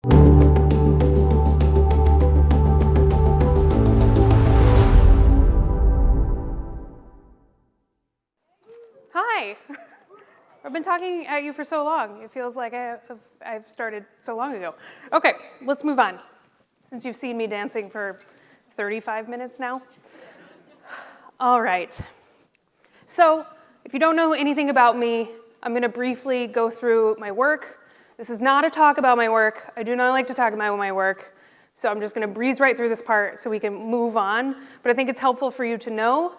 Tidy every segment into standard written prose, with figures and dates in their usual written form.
Hi. I've been talking at you for so long. It feels like I've started so long ago. Okay, let's move on. Since you've seen me dancing for 35 minutes now. All right. So if you don't know anything about me, I'm going to briefly go through my work. This is not a talk about my work. I do not like to talk about my work. So I'm just going to breeze right through this part so we can move on. But I think it's helpful for you to know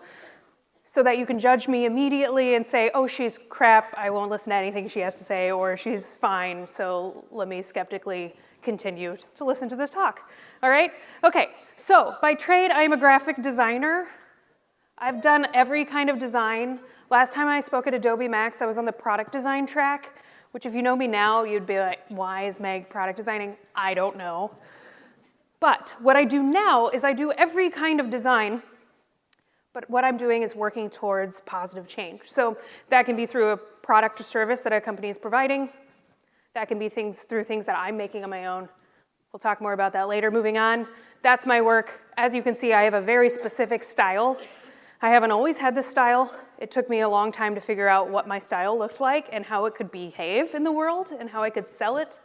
so that you can judge me immediately and say, oh, she's crap, I won't listen to anything she has to say, or she's fine, so let me skeptically continue to listen to this talk. All right? Okay, so by trade, I am a graphic designer. I've done every kind of design. Last time I spoke at Adobe Max, I was on the product design track, which if you know me now, you'd be like, why is Meg product designing? I don't know. But what I do now is I do every kind of design, but what I'm doing is working towards positive change. So that can be through a product or service that a company is providing. That can be through things that I'm making on my own. We'll talk more about that later. Moving on, that's my work. As you can see, I have a very specific style. I haven't always had this style. It took me a long time to figure out what my style looked like and how it could behave in the world and how I could sell it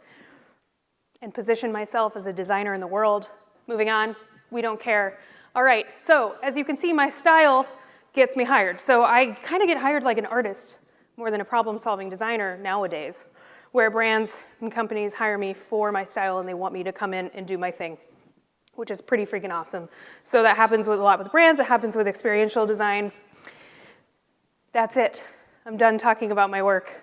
and position myself as a designer in the world. Moving on, we don't care. All right, so as you can see, my style gets me hired. So I kind of get hired like an artist more than a problem-solving designer nowadays, where brands and companies hire me for my style and they want me to come in and do my thing, which is pretty freaking awesome. So that happens a lot with brands. It happens with experiential design. That's it. I'm done talking about my work.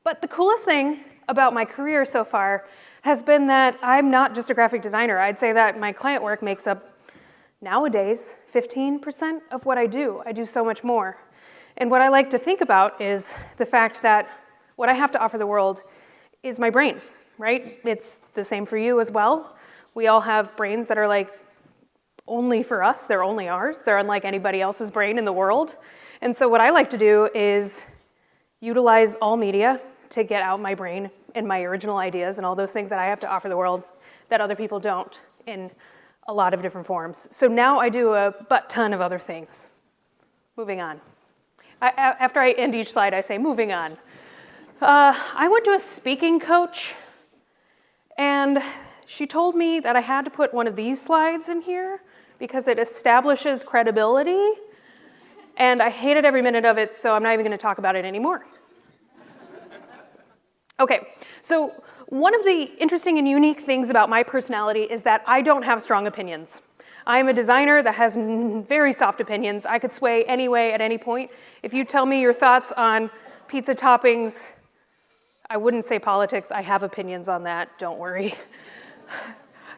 But the coolest thing about my career so far has been that I'm not just a graphic designer. I'd say that my client work makes up nowadays 15% of what I do. I do so much more. And what I like to think about is the fact that what I have to offer the world is my brain, right? It's the same for you as well. We all have brains that are like only for us. They're only ours. They're unlike anybody else's brain in the world. And so what I like to do is utilize all media to get out my brain and my original ideas and all those things that I have to offer the world that other people don't in a lot of different forms. So now I do a butt-ton of other things. Moving on. After I end each slide, I say, moving on. I went to a speaking coach, and she told me that I had to put one of these slides in here because it establishes credibility, and I hated every minute of it, so I'm not even going to talk about it anymore. Okay, so one of the interesting and unique things about my personality is that I don't have strong opinions. I am a designer that has very soft opinions. I could sway any way at any point. If you tell me your thoughts on pizza toppings, I wouldn't say politics. I have opinions on that, don't worry.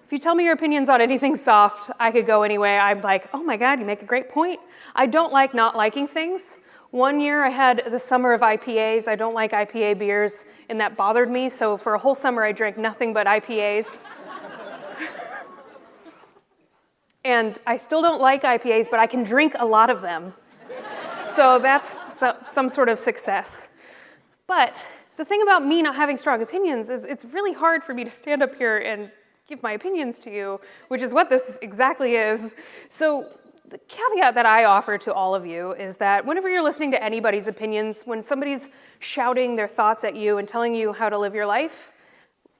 If you tell me your opinions on anything soft, I could go anyway. I'm like, oh my God, you make a great point. I don't like not liking things. One year I had the summer of IPAs. I don't like IPA beers, and that bothered me. So for a whole summer, I drank nothing but IPAs. And I still don't like IPAs, but I can drink a lot of them. So that's some sort of success. But the thing about me not having strong opinions is it's really hard for me to stand up here and give my opinions to you, which is what this exactly is. So the caveat that I offer to all of you is that whenever you're listening to anybody's opinions, when somebody's shouting their thoughts at you and telling you how to live your life,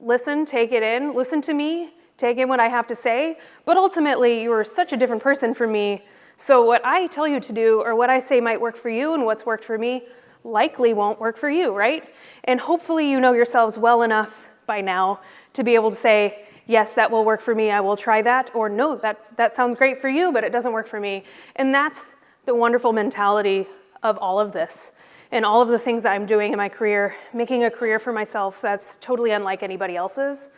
listen, take it in, listen to me, take in what I have to say, but ultimately you are such a different person from me, so what I tell you to do or what I say might work for you and what's worked for me likely won't work for you, right? And hopefully you know yourselves well enough by now to be able to say, yes, that will work for me, I will try that, or no, that sounds great for you, but it doesn't work for me. And that's the wonderful mentality of all of this and all of the things that I'm doing in my career, making a career for myself that's totally unlike anybody else's,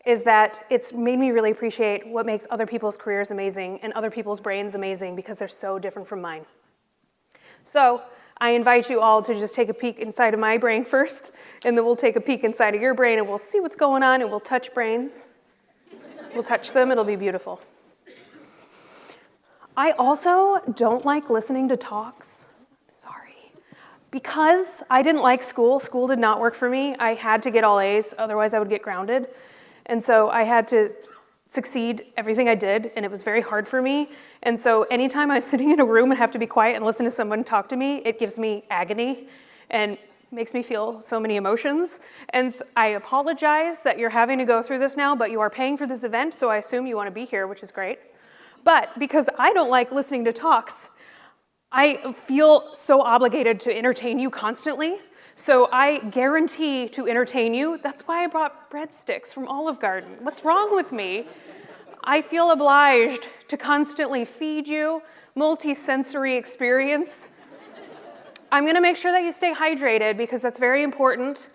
is that it's made me really appreciate what makes other people's careers amazing and other people's brains amazing because they're so different from mine. So I invite you all to just take a peek inside of my brain first, and then we'll take a peek inside of your brain and we'll see what's going on and we'll touch brains. We'll touch them, it'll be beautiful. I also don't like listening to talks. Sorry. Because I didn't like school, school did not work for me. I had to get all A's, otherwise I would get grounded. And so I had to succeed everything I did, and it was very hard for me. And so anytime I'm sitting in a room and have to be quiet and listen to someone talk to me, it gives me agony and makes me feel so many emotions. And so I apologize that you're having to go through this now, but you are paying for this event, so I assume you want to be here, which is great. But because I don't like listening to talks, I feel so obligated to entertain you constantly. So I guarantee to entertain you. That's why I brought breadsticks from Olive Garden. What's wrong with me? I feel obliged to constantly feed you, multi-sensory experience. I'm gonna make sure that you stay hydrated because that's very important.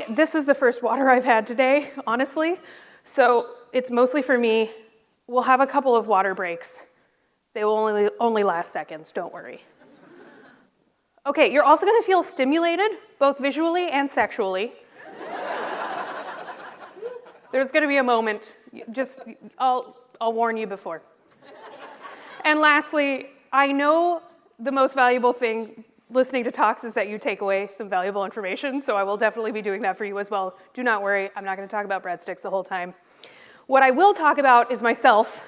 This is the first water I've had today, honestly. So it's mostly for me. We'll have a couple of water breaks. They will only last seconds, don't worry. Okay, you're also gonna feel stimulated, both visually and sexually. There's gonna be a moment, I'll warn you before. And lastly, I know the most valuable thing listening to talks is that you take away some valuable information, so I will definitely be doing that for you as well. Do not worry, I'm not gonna talk about breadsticks the whole time. What I will talk about is myself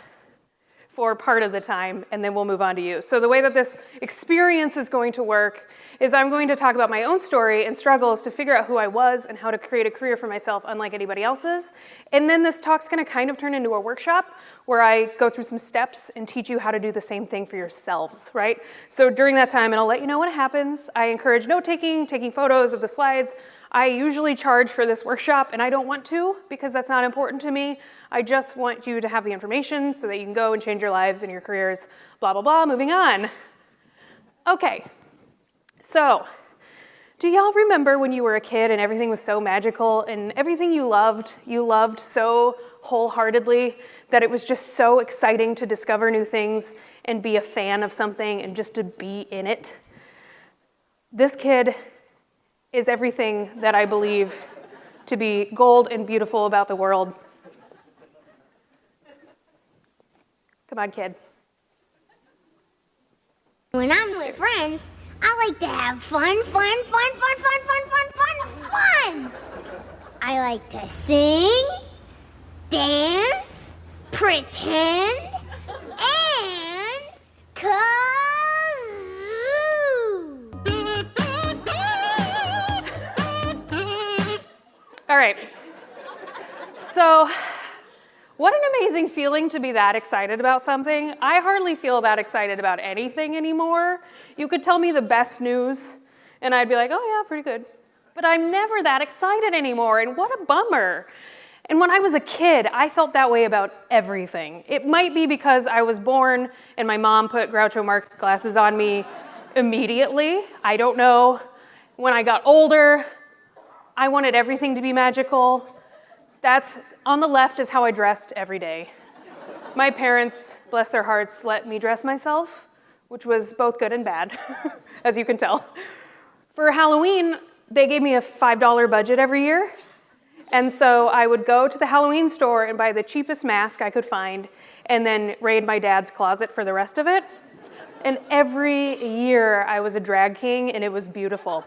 for part of the time, and then we'll move on to you. So the way that this experience is going to work is I'm going to talk about my own story and struggles to figure out who I was and how to create a career for myself unlike anybody else's. And then this talk's gonna kind of turn into a workshop where I go through some steps and teach you how to do the same thing for yourselves, right? So during that time, and I'll let you know what happens, I encourage note-taking, taking photos of the slides. I usually charge for this workshop, and I don't want to because that's not important to me. I just want you to have the information so that you can go and change your lives and your careers, blah, blah, blah, moving on. Okay, so do y'all remember when you were a kid and everything was so magical and everything you loved so wholeheartedly that it was just so exciting to discover new things and be a fan of something and just to be in it? This kid is everything that I believe to be gold and beautiful about the world. Come on, kid. When I'm with friends, I like to have fun. I like to sing, dance, pretend, and kazoo. All right. So, what an amazing feeling to be that excited about something. I hardly feel that excited about anything anymore. You could tell me the best news, and I'd be like, oh yeah, pretty good. But I'm never that excited anymore, and what a bummer. And when I was a kid, I felt that way about everything. It might be because I was born and my mom put Groucho Marx glasses on me immediately. I don't know. When I got older, I wanted everything to be magical. That's, on the left is how I dressed every day. My parents, bless their hearts, let me dress myself, which was both good and bad, as you can tell. For Halloween, they gave me a $5 budget every year. And so I would go to the Halloween store and buy the cheapest mask I could find and then raid my dad's closet for the rest of it. And every year I was a drag king and it was beautiful.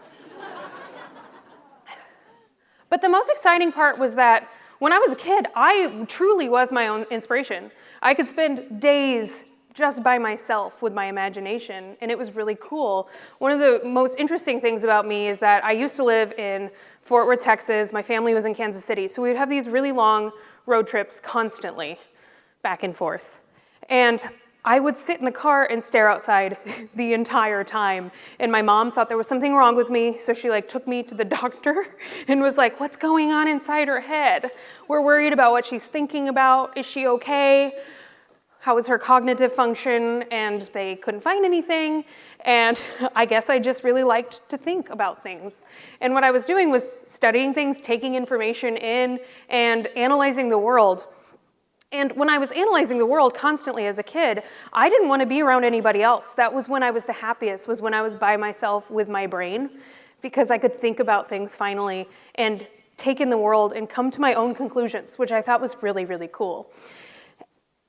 But the most exciting part was that when I was a kid, I truly was my own inspiration. I could spend days just by myself with my imagination, and it was really cool. One of the most interesting things about me is that I used to live in Fort Worth, Texas. My family was in Kansas City, so we would have these really long road trips constantly, back and forth. And I would sit in the car and stare outside the entire time. And my mom thought there was something wrong with me, so she took me to the doctor and was like, what's going on inside her head? We're worried about what she's thinking about. Is she okay? How is her cognitive function? And they couldn't find anything. And I guess I just really liked to think about things. And what I was doing was studying things, taking information in, and analyzing the world. And when I was analyzing the world constantly as a kid, I didn't want to be around anybody else. That was when I was the happiest, was when I was by myself with my brain, because I could think about things finally and take in the world and come to my own conclusions, which I thought was really, really cool.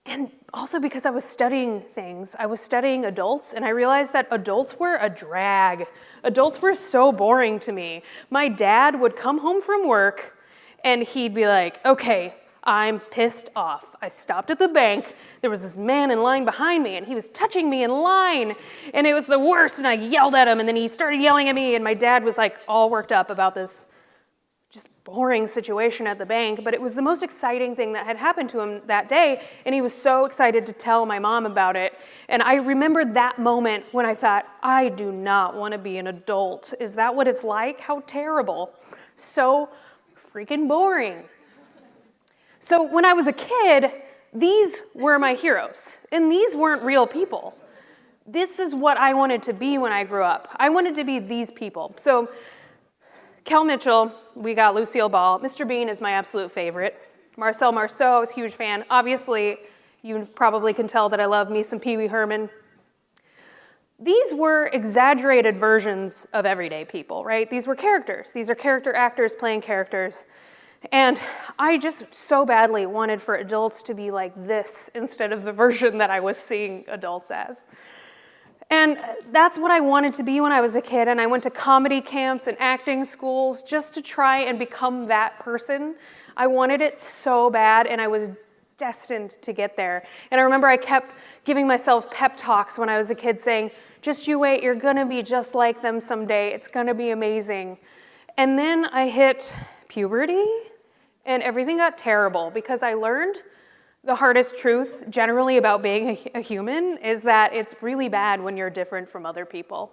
And also because I was studying things. I was studying adults, and I realized that adults were a drag. Adults were so boring to me. My dad would come home from work, And he'd be like, okay, I'm pissed off. I stopped at the bank. There was this man in line behind me, and he was touching me in line, and it was the worst, and I yelled at him, and then he started yelling at me, and my dad was like all worked up about this just boring situation at the bank, but it was the most exciting thing that had happened to him that day, and he was so excited to tell my mom about it. And I remembered that moment when I thought, I do not want to be an adult. Is that what it's like? How terrible. So freaking boring. So when I was a kid, these were my heroes, and these weren't real people. This is what I wanted to be when I grew up. I wanted to be these people. So Kel Mitchell, we got Lucille Ball. Mr. Bean is my absolute favorite. Marcel Marceau, I was a huge fan. Obviously, you probably can tell that I love me some Pee Wee Herman. These were exaggerated versions of everyday people, right? These were characters. These are character actors playing characters. And I just so badly wanted for adults to be like this instead of the version that I was seeing adults as. And that's what I wanted to be when I was a kid, and I went to comedy camps and acting schools just to try and become that person. I wanted it so bad, and I was destined to get there. And I remember I kept giving myself pep talks when I was a kid saying, just you wait, you're gonna be just like them someday. It's gonna be amazing. And then I hit puberty, and everything got terrible because I learned the hardest truth generally about being a human is that it's really bad when you're different from other people.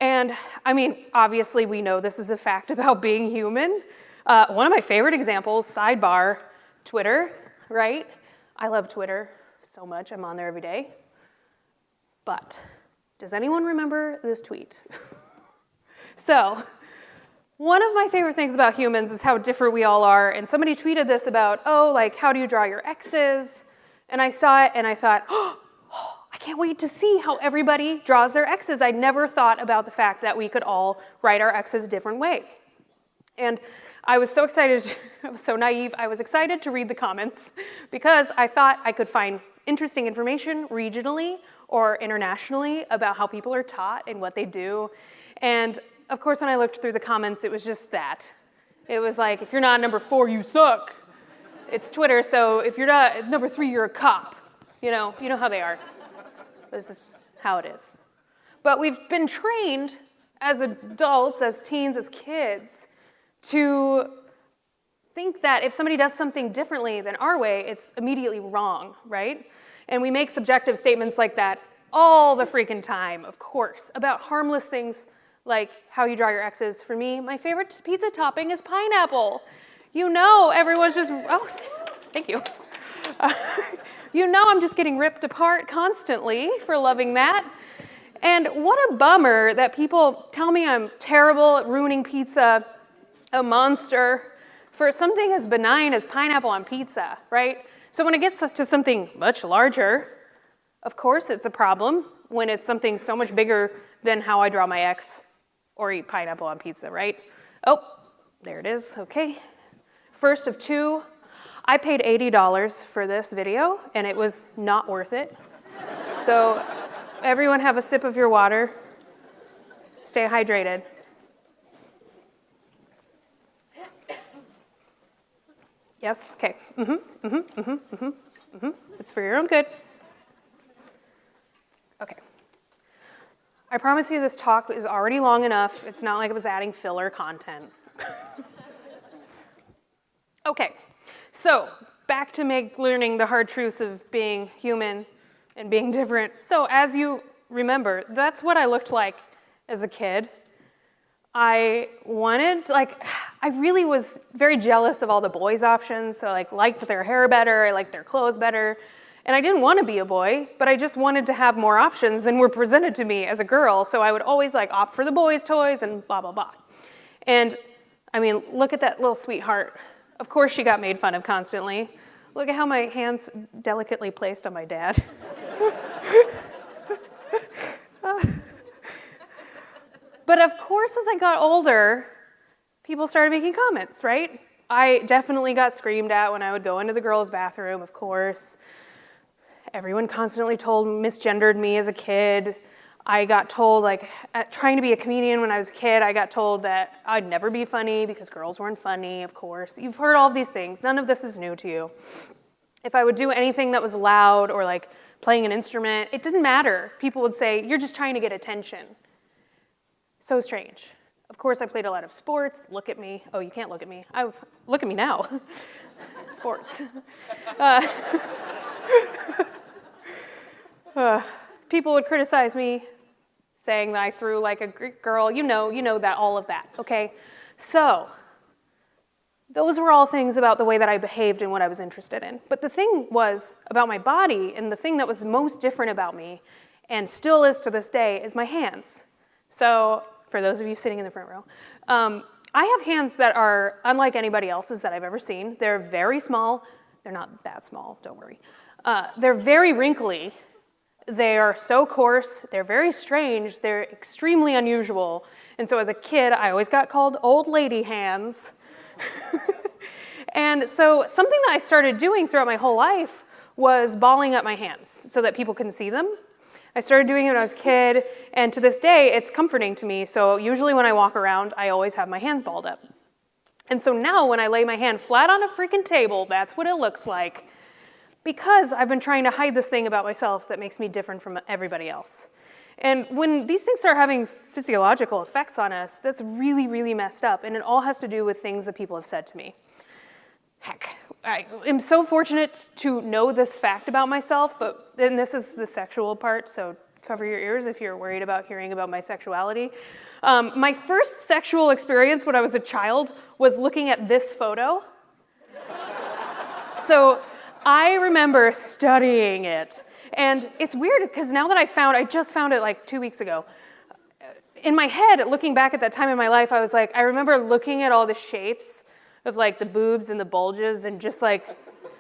And I mean, obviously we know this is a fact about being human. One of my favorite examples, sidebar, Twitter, right? I love Twitter so much, I'm on there every day. But does anyone remember this tweet? So, one of my favorite things about humans is how different we all are, and somebody tweeted this about, oh, like, how do you draw your X's? And I saw it, and I thought, oh, I can't wait to see how everybody draws their X's. I never thought about the fact that we could all write our X's different ways. And I was so excited, I was so naive, I was excited to read the comments because I thought I could find interesting information regionally or internationally about how people are taught and what they do. And of course, when I looked through the comments, it was just that. It was like, if you're not number 4, you suck. It's Twitter, so if you're not number 3, you're a cop. You know how they are. This is how it is. But we've been trained as adults, as teens, as kids, to think that if somebody does something differently than our way, it's immediately wrong, right? And we make subjective statements like that all the freaking time, of course, about harmless things like how you draw your X's. For me, my favorite pizza topping is pineapple. You know, everyone's just, oh, thank you. You know I'm just getting ripped apart constantly for loving that. And what a bummer that people tell me I'm terrible at ruining pizza, a monster, for something as benign as pineapple on pizza, right? So when it gets to something much larger, of course it's a problem when it's something so much bigger than how I draw my X or eat pineapple on pizza, right? Oh, there it is, okay. First of 2, I paid $80 for this video, and it was not worth it. So everyone have a sip of your water. Stay hydrated. Yes, okay. It's for your own good. Okay. I promise you this talk is already long enough. It's not like I was adding filler content. Okay, so back to Meg learning the hard truths of being human and being different. So as you remember, that's what I looked like as a kid. I really was very jealous of all the boys' options, so I liked their hair better, I liked their clothes better. And I didn't want to be a boy, but I just wanted to have more options than were presented to me as a girl. So I would always opt for the boys' toys and blah, blah, blah. And I mean, look at that little sweetheart. Of course she got made fun of constantly. Look at how my hand's delicately placed on my dad. But of course, as I got older, people started making comments, right? I definitely got screamed at when I would go into the girls' bathroom, of course. Everyone constantly misgendered me as a kid. I got told, like, trying to be a comedian when I was a kid, I got told that I'd never be funny because girls weren't funny, of course. You've heard all of these things. None of this is new to you. If I would do anything that was loud or like playing an instrument, it didn't matter. People would say, you're just trying to get attention. So strange. Of course, I played a lot of sports. Look at me. Oh, you can't look at me. Look at me now. Sports. People would criticize me, saying that I threw like a Greek girl. You know that, all of that, okay? So, those were all things about the way that I behaved and what I was interested in. But the thing was about my body, and the thing that was most different about me, and still is to this day, is my hands. So, for those of you sitting in the front row, I have hands that are unlike anybody else's that I've ever seen. They're very small. They're not that small, don't worry. They're very wrinkly. They are so coarse. They're very strange. They're extremely unusual. And so as a kid, I always got called old lady hands. And so something that I started doing throughout my whole life was balling up my hands so that people couldn't see them. I started doing it when I was a kid, and to this day, it's comforting to me. So usually when I walk around, I always have my hands balled up. And so now when I lay my hand flat on a freaking table, that's what it looks like, because I've been trying to hide this thing about myself that makes me different from everybody else. And when these things start having physiological effects on us, that's really, really messed up, and it all has to do with things that people have said to me. Heck, I am so fortunate to know this fact about myself, and this is the sexual part, so cover your ears if you're worried about hearing about my sexuality. My first sexual experience when I was a child was looking at this photo. So I remember studying it, and it's weird because now that I just found it like 2 weeks ago. In my head, looking back at that time in my life, I was like, I remember looking at all the shapes of like the boobs and the bulges and just like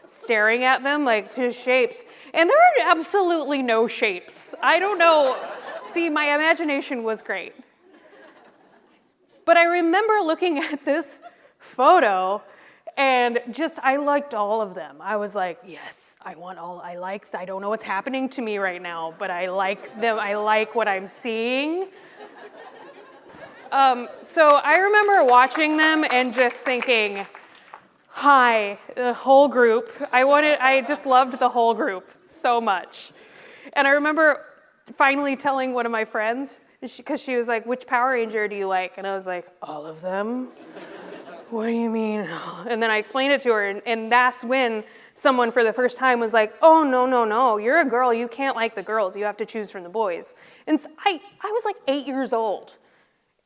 staring at them like just shapes. And there are absolutely no shapes. I don't know. See, my imagination was great. But I remember looking at this photo and I liked all of them. I was like, yes, I don't know what's happening to me right now, but I like them. I like what I'm seeing. So I remember watching them and just thinking, hi, the whole group. I just loved the whole group so much. And I remember finally telling one of my friends, because she was like, which Power Ranger do you like? And I was like, all of them? What do you mean? And then I explained it to her, and that's when someone for the first time was like, oh, no, you're a girl. You can't like the girls. You have to choose from the boys. And so I was like 8 years old.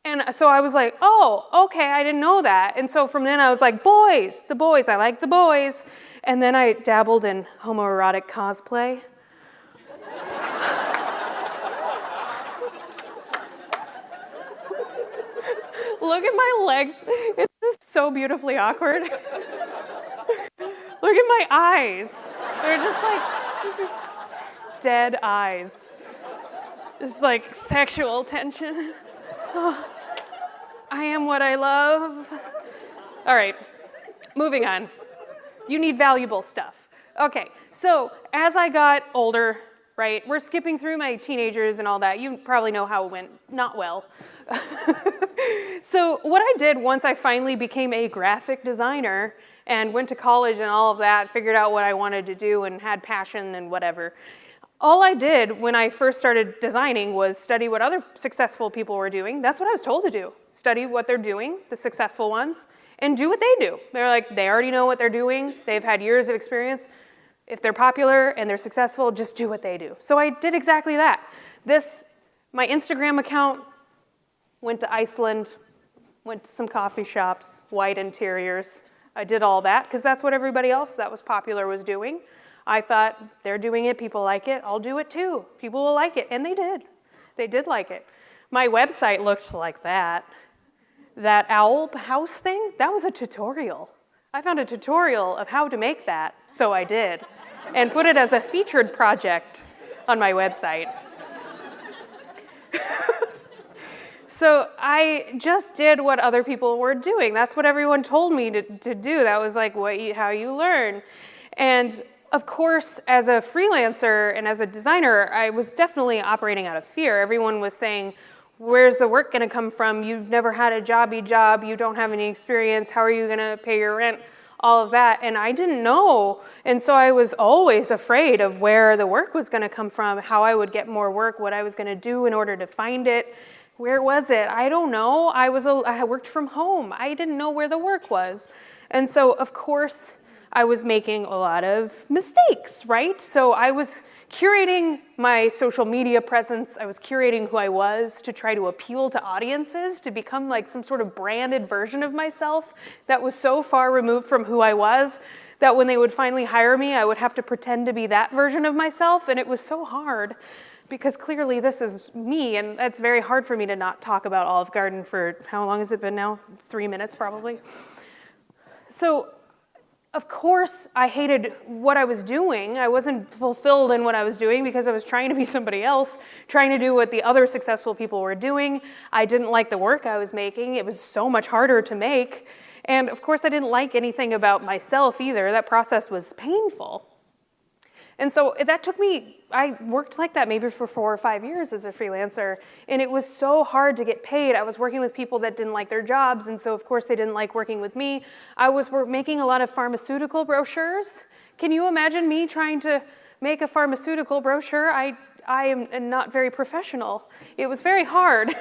And so I was like, oh, okay, I didn't know that. And so from then I was like, the boys, I like the boys. And then I dabbled in homoerotic cosplay. Look at my legs. It's so beautifully awkward. Look at my eyes. They're just like dead eyes. It's like sexual tension. Oh, I am what I love. All right, moving on. You need valuable stuff. Okay, so as I got older, right, we're skipping through my teenagers and all that. You probably know how it went, not well. So what I did once I finally became a graphic designer and went to college and all of that, figured out what I wanted to do and had passion and whatever, all I did when I first started designing was study what other successful people were doing. That's what I was told to do. Study what they're doing, the successful ones, and do what they do. They're like, they already know what they're doing. They've had years of experience. If they're popular and they're successful, just do what they do. So I did exactly that. My Instagram account went to Iceland, went to some coffee shops, white interiors. I did all that because that's what everybody else that was popular was doing. I thought, they're doing it, people like it, I'll do it too. People will like it, and they did. They did like it. My website looked like that. That owl house thing, that was a tutorial. I found a tutorial of how to make that, so I did, and put it as a featured project on my website. So I just did what other people were doing. That's what everyone told me to do. That was like how you learn. And of course, as a freelancer and as a designer, I was definitely operating out of fear. Everyone was saying, where's the work going to come from? You've never had a jobby job. You don't have any experience. How are you going to pay your rent? All of that. And I didn't know. And so I was always afraid of where the work was going to come from, how I would get more work, what I was going to do in order to find it. Where was it? I don't know. I worked from home. I didn't know where the work was. And so, of course, I was making a lot of mistakes, right? So I was curating my social media presence. I was curating who I was to try to appeal to audiences, to become like some sort of branded version of myself that was so far removed from who I was that when they would finally hire me, I would have to pretend to be that version of myself. And it was so hard because clearly this is me, and it's very hard for me to not talk about Olive Garden for, how long has it been now? 3 minutes probably. So, of course, I hated what I was doing. I wasn't fulfilled in what I was doing because I was trying to be somebody else, trying to do what the other successful people were doing. I didn't like the work I was making. It was so much harder to make. And of course, I didn't like anything about myself either. That process was painful. And so that took me, I worked like that maybe for 4 or 5 years as a freelancer, and it was so hard to get paid. I was working with people that didn't like their jobs, and so of course they didn't like working with me. I was making a lot of pharmaceutical brochures. Can you imagine me trying to make a pharmaceutical brochure? I am not very professional. It was very hard.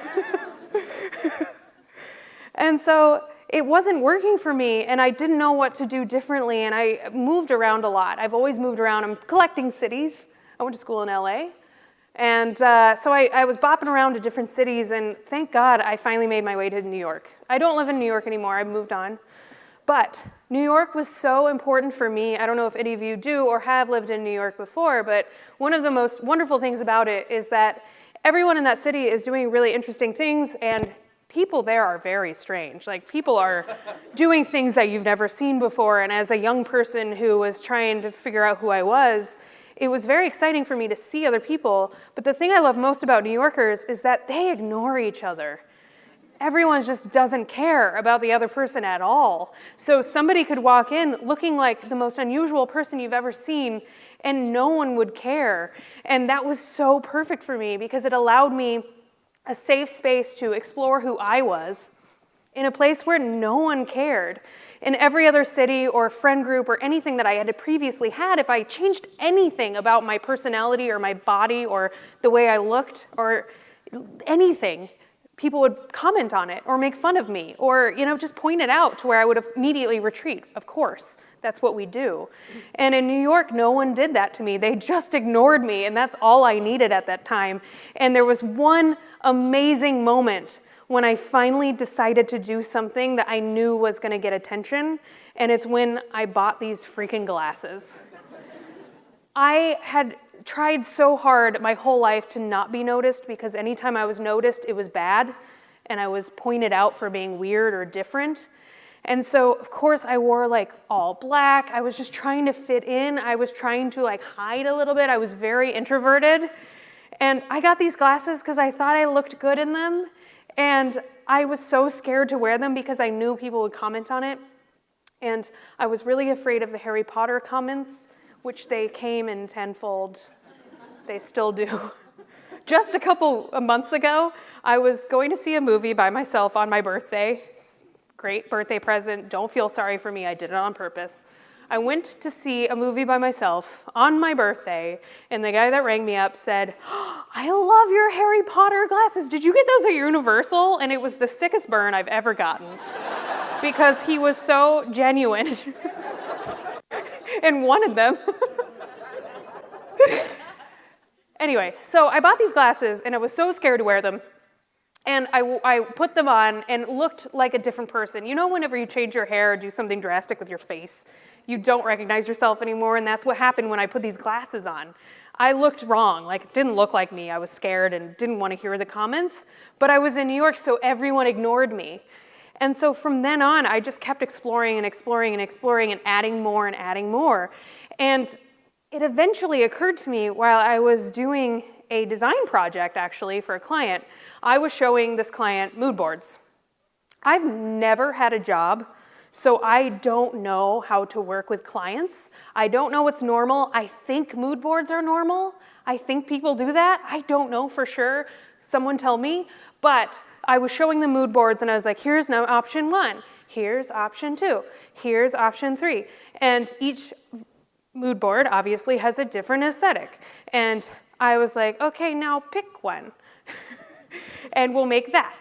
And so it wasn't working for me, and I didn't know what to do differently, and I moved around a lot. I've always moved around. I'm collecting cities. I went to school in LA, and so I was bopping around to different cities, and thank God I finally made my way to New York. I don't live in New York anymore. I've moved on. But New York was so important for me. I don't know if any of you do or have lived in New York before, but one of the most wonderful things about it is that everyone in that city is doing really interesting things, and people there are very strange. Like, people are doing things that you've never seen before, and as a young person who was trying to figure out who I was, it was very exciting for me to see other people. But the thing I love most about New Yorkers is that they ignore each other. Everyone just doesn't care about the other person at all. So somebody could walk in looking like the most unusual person you've ever seen, and no one would care. And that was so perfect for me because it allowed me a safe space to explore who I was in a place where no one cared. In every other city or friend group or anything that I had previously had, if I changed anything about my personality or my body or the way I looked or anything, people would comment on it or make fun of me or, just point it out to where I would immediately retreat. Of course, that's what we do. And in New York, no one did that to me. They just ignored me, and that's all I needed at that time. And there was one amazing moment when I finally decided to do something that I knew was going to get attention, and it's when I bought these freaking glasses. I had tried so hard my whole life to not be noticed because anytime I was noticed, it was bad, and I was pointed out for being weird or different. And so, of course, I wore like all black. I was just trying to fit in. I was trying to hide a little bit. I was very introverted. And I got these glasses because I thought I looked good in them. And I was so scared to wear them because I knew people would comment on it. And I was really afraid of the Harry Potter comments, which they came in tenfold. They still do. Just a couple of months ago, I was going to see a movie by myself on my birthday. Great birthday present. Don't feel sorry for me. I did it on purpose. I went to see a movie by myself on my birthday, and the guy that rang me up said, I love your Harry Potter glasses. Did you get those at Universal? And it was the sickest burn I've ever gotten because he was so genuine and wanted them. Anyway, so I bought these glasses, and I was so scared to wear them. And I put them on and looked like a different person. You know, whenever you change your hair or do something drastic with your face, you don't recognize yourself anymore, and that's what happened when I put these glasses on. I looked wrong, it didn't look like me. I was scared and didn't want to hear the comments, but I was in New York, so everyone ignored me. And so from then on, I just kept exploring and exploring and exploring and adding more and adding more. And it eventually occurred to me while I was doing a design project, actually, for a client. I was showing this client mood boards. I've never had a job So I don't know how to work with clients. I don't know what's normal. I think mood boards are normal. I think people do that. I don't know for sure. Someone tell me. But I was showing them mood boards and I was like, here's now option 1. Here's option 2. Here's option 3. And each mood board obviously has a different aesthetic. And I was like, okay, now pick one. And we'll make that.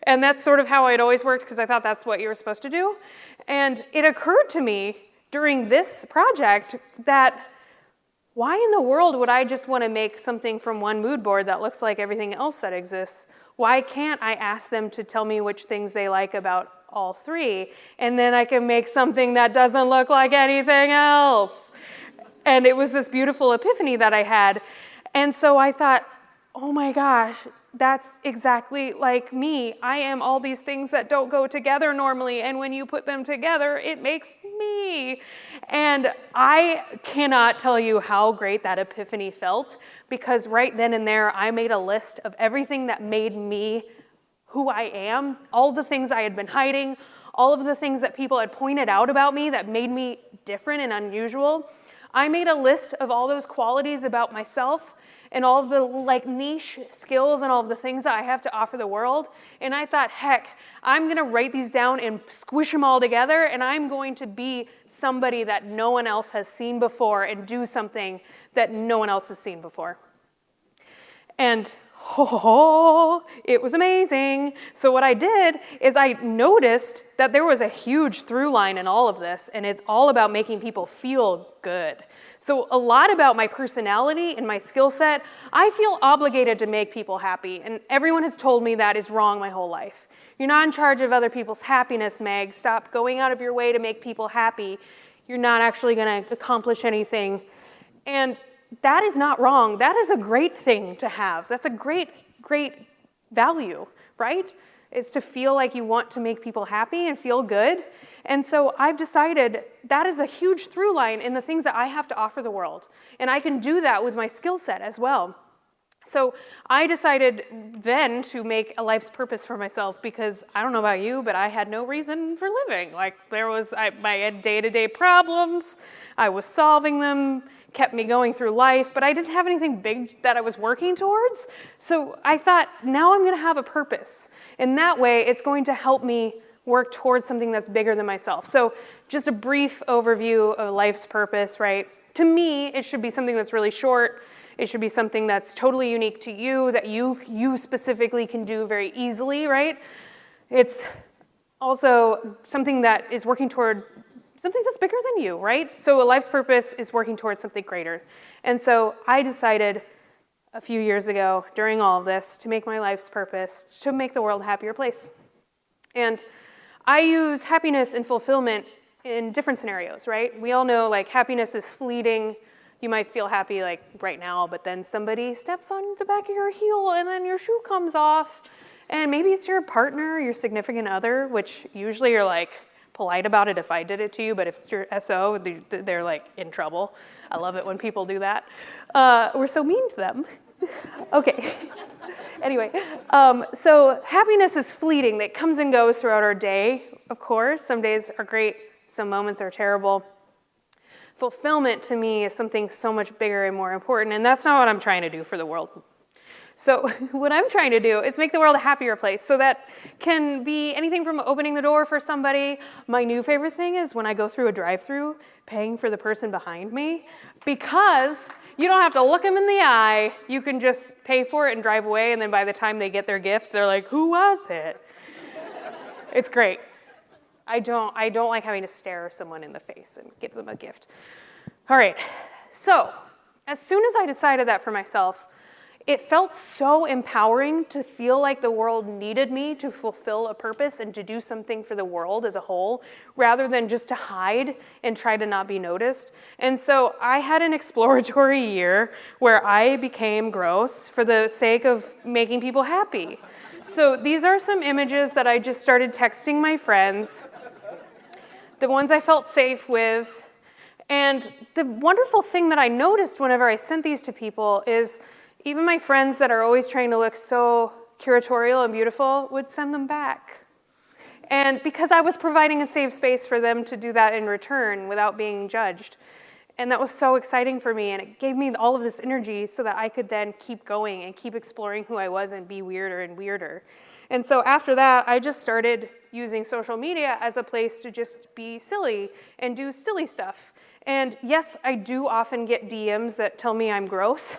And that's sort of how it always worked because I thought that's what you were supposed to do. And it occurred to me during this project that why in the world would I just want to make something from one mood board that looks like everything else that exists? Why can't I ask them to tell me which things they like about all 3, and then I can make something that doesn't look like anything else? And it was this beautiful epiphany that I had. And so I thought, oh my gosh, that's exactly like me. I am all these things that don't go together normally, and when you put them together, it makes me. And I cannot tell you how great that epiphany felt, because right then and there, I made a list of everything that made me who I am, all the things I had been hiding, all of the things that people had pointed out about me that made me different and unusual. I made a list of all those qualities about myself and all of the niche skills and all of the things that I have to offer the world. And I thought, heck, I'm gonna write these down and squish them all together, and I'm going to be somebody that no one else has seen before and do something that no one else has seen before. And it was amazing. So what I did is I noticed that there was a huge through line in all of this, and it's all about making people feel good. So a lot about my personality and my skill set, I feel obligated to make people happy, and everyone has told me that is wrong my whole life. You're not in charge of other people's happiness, Meg. Stop going out of your way to make people happy. You're not actually going to accomplish anything. And that is not wrong. That is a great thing to have. That's a great, great value, right? Is to feel like you want to make people happy and feel good. And so I've decided that is a huge through line in the things that I have to offer the world. And I can do that with my skill set as well. So I decided then to make a life's purpose for myself, because I don't know about you, but I had no reason for living. I had day-to-day problems. I was solving them, kept me going through life, but I didn't have anything big that I was working towards. So I thought, now I'm gonna have a purpose. And that way, it's going to help me work towards something that's bigger than myself. So just a brief overview of life's purpose, right? To me, it should be something that's really short. It should be something that's totally unique to you, that you specifically can do very easily, right? It's also something that is working towards something that's bigger than you, right? So a life's purpose is working towards something greater. And so I decided a few years ago, during all of this, to make my life's purpose, to make the world a happier place. And I use happiness and fulfillment in different scenarios, right? We all know happiness is fleeting. You might feel happy right now, but then somebody steps on the back of your heel and then your shoe comes off. And maybe it's your partner, your significant other, which usually you're polite about it if I did it to you, but if it's your SO, they're in trouble. I love it when people do that. We're so mean to them. Okay. Anyway, so happiness is fleeting. It comes and goes throughout our day, of course. Some days are great, some moments are terrible. Fulfillment to me is something so much bigger and more important, and that's not what I'm trying to do for the world. So what I'm trying to do is make the world a happier place. So that can be anything from opening the door for somebody. My new favorite thing is when I go through a drive-through, paying for the person behind me, because you don't have to look them in the eye. You can just pay for it and drive away, and then by the time they get their gift, they're like, who was it? It's great. I don't like having to stare someone in the face and give them a gift. All right, so as soon as I decided that for myself, it felt so empowering to feel like the world needed me to fulfill a purpose and to do something for the world as a whole, rather than just to hide and try to not be noticed. And so I had an exploratory year where I became gross for the sake of making people happy. So these are some images that I just started texting my friends, the ones I felt safe with. And the wonderful thing that I noticed whenever I sent these to people is even my friends that are always trying to look so curatorial and beautiful would send them back. And because I was providing a safe space for them to do that in return without being judged. And that was so exciting for me, and it gave me all of this energy so that I could then keep going and keep exploring who I was and be weirder and weirder. And so after that, I just started using social media as a place to just be silly and do silly stuff. And yes, I do often get DMs that tell me I'm gross,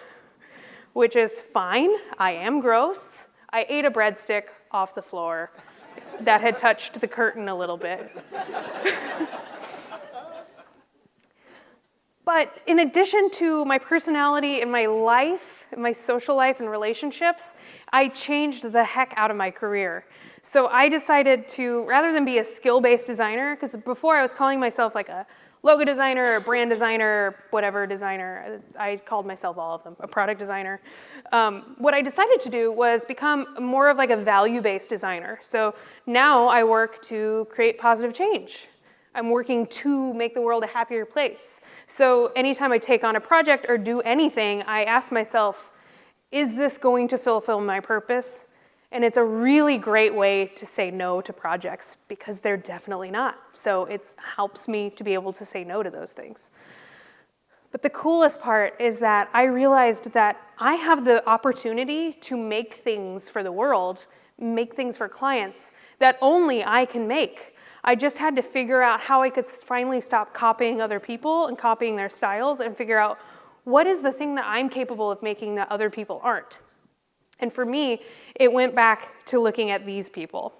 which is fine. I am gross. I ate a breadstick off the floor that had touched the curtain a little bit. But in addition to my personality and my life, my social life and relationships, I changed the heck out of my career. So I decided to, rather than be a skill-based designer, because before I was calling myself like a logo designer, or brand designer, or whatever designer, I called myself all of them, a product designer. What I decided to do was become more of like a value-based designer. So now I work to create positive change. I'm working to make the world a happier place. So anytime I take on a project or do anything, I ask myself, is this going to fulfill my purpose? And it's a really great way to say no to projects because they're definitely not. So it helps me to be able to say no to those things. But the coolest part is that I realized that I have the opportunity to make things for the world, make things for clients that only I can make. I just had to figure out how I could finally stop copying other people and copying their styles and figure out what is the thing that I'm capable of making that other people aren't. And for me, it went back to looking at these people.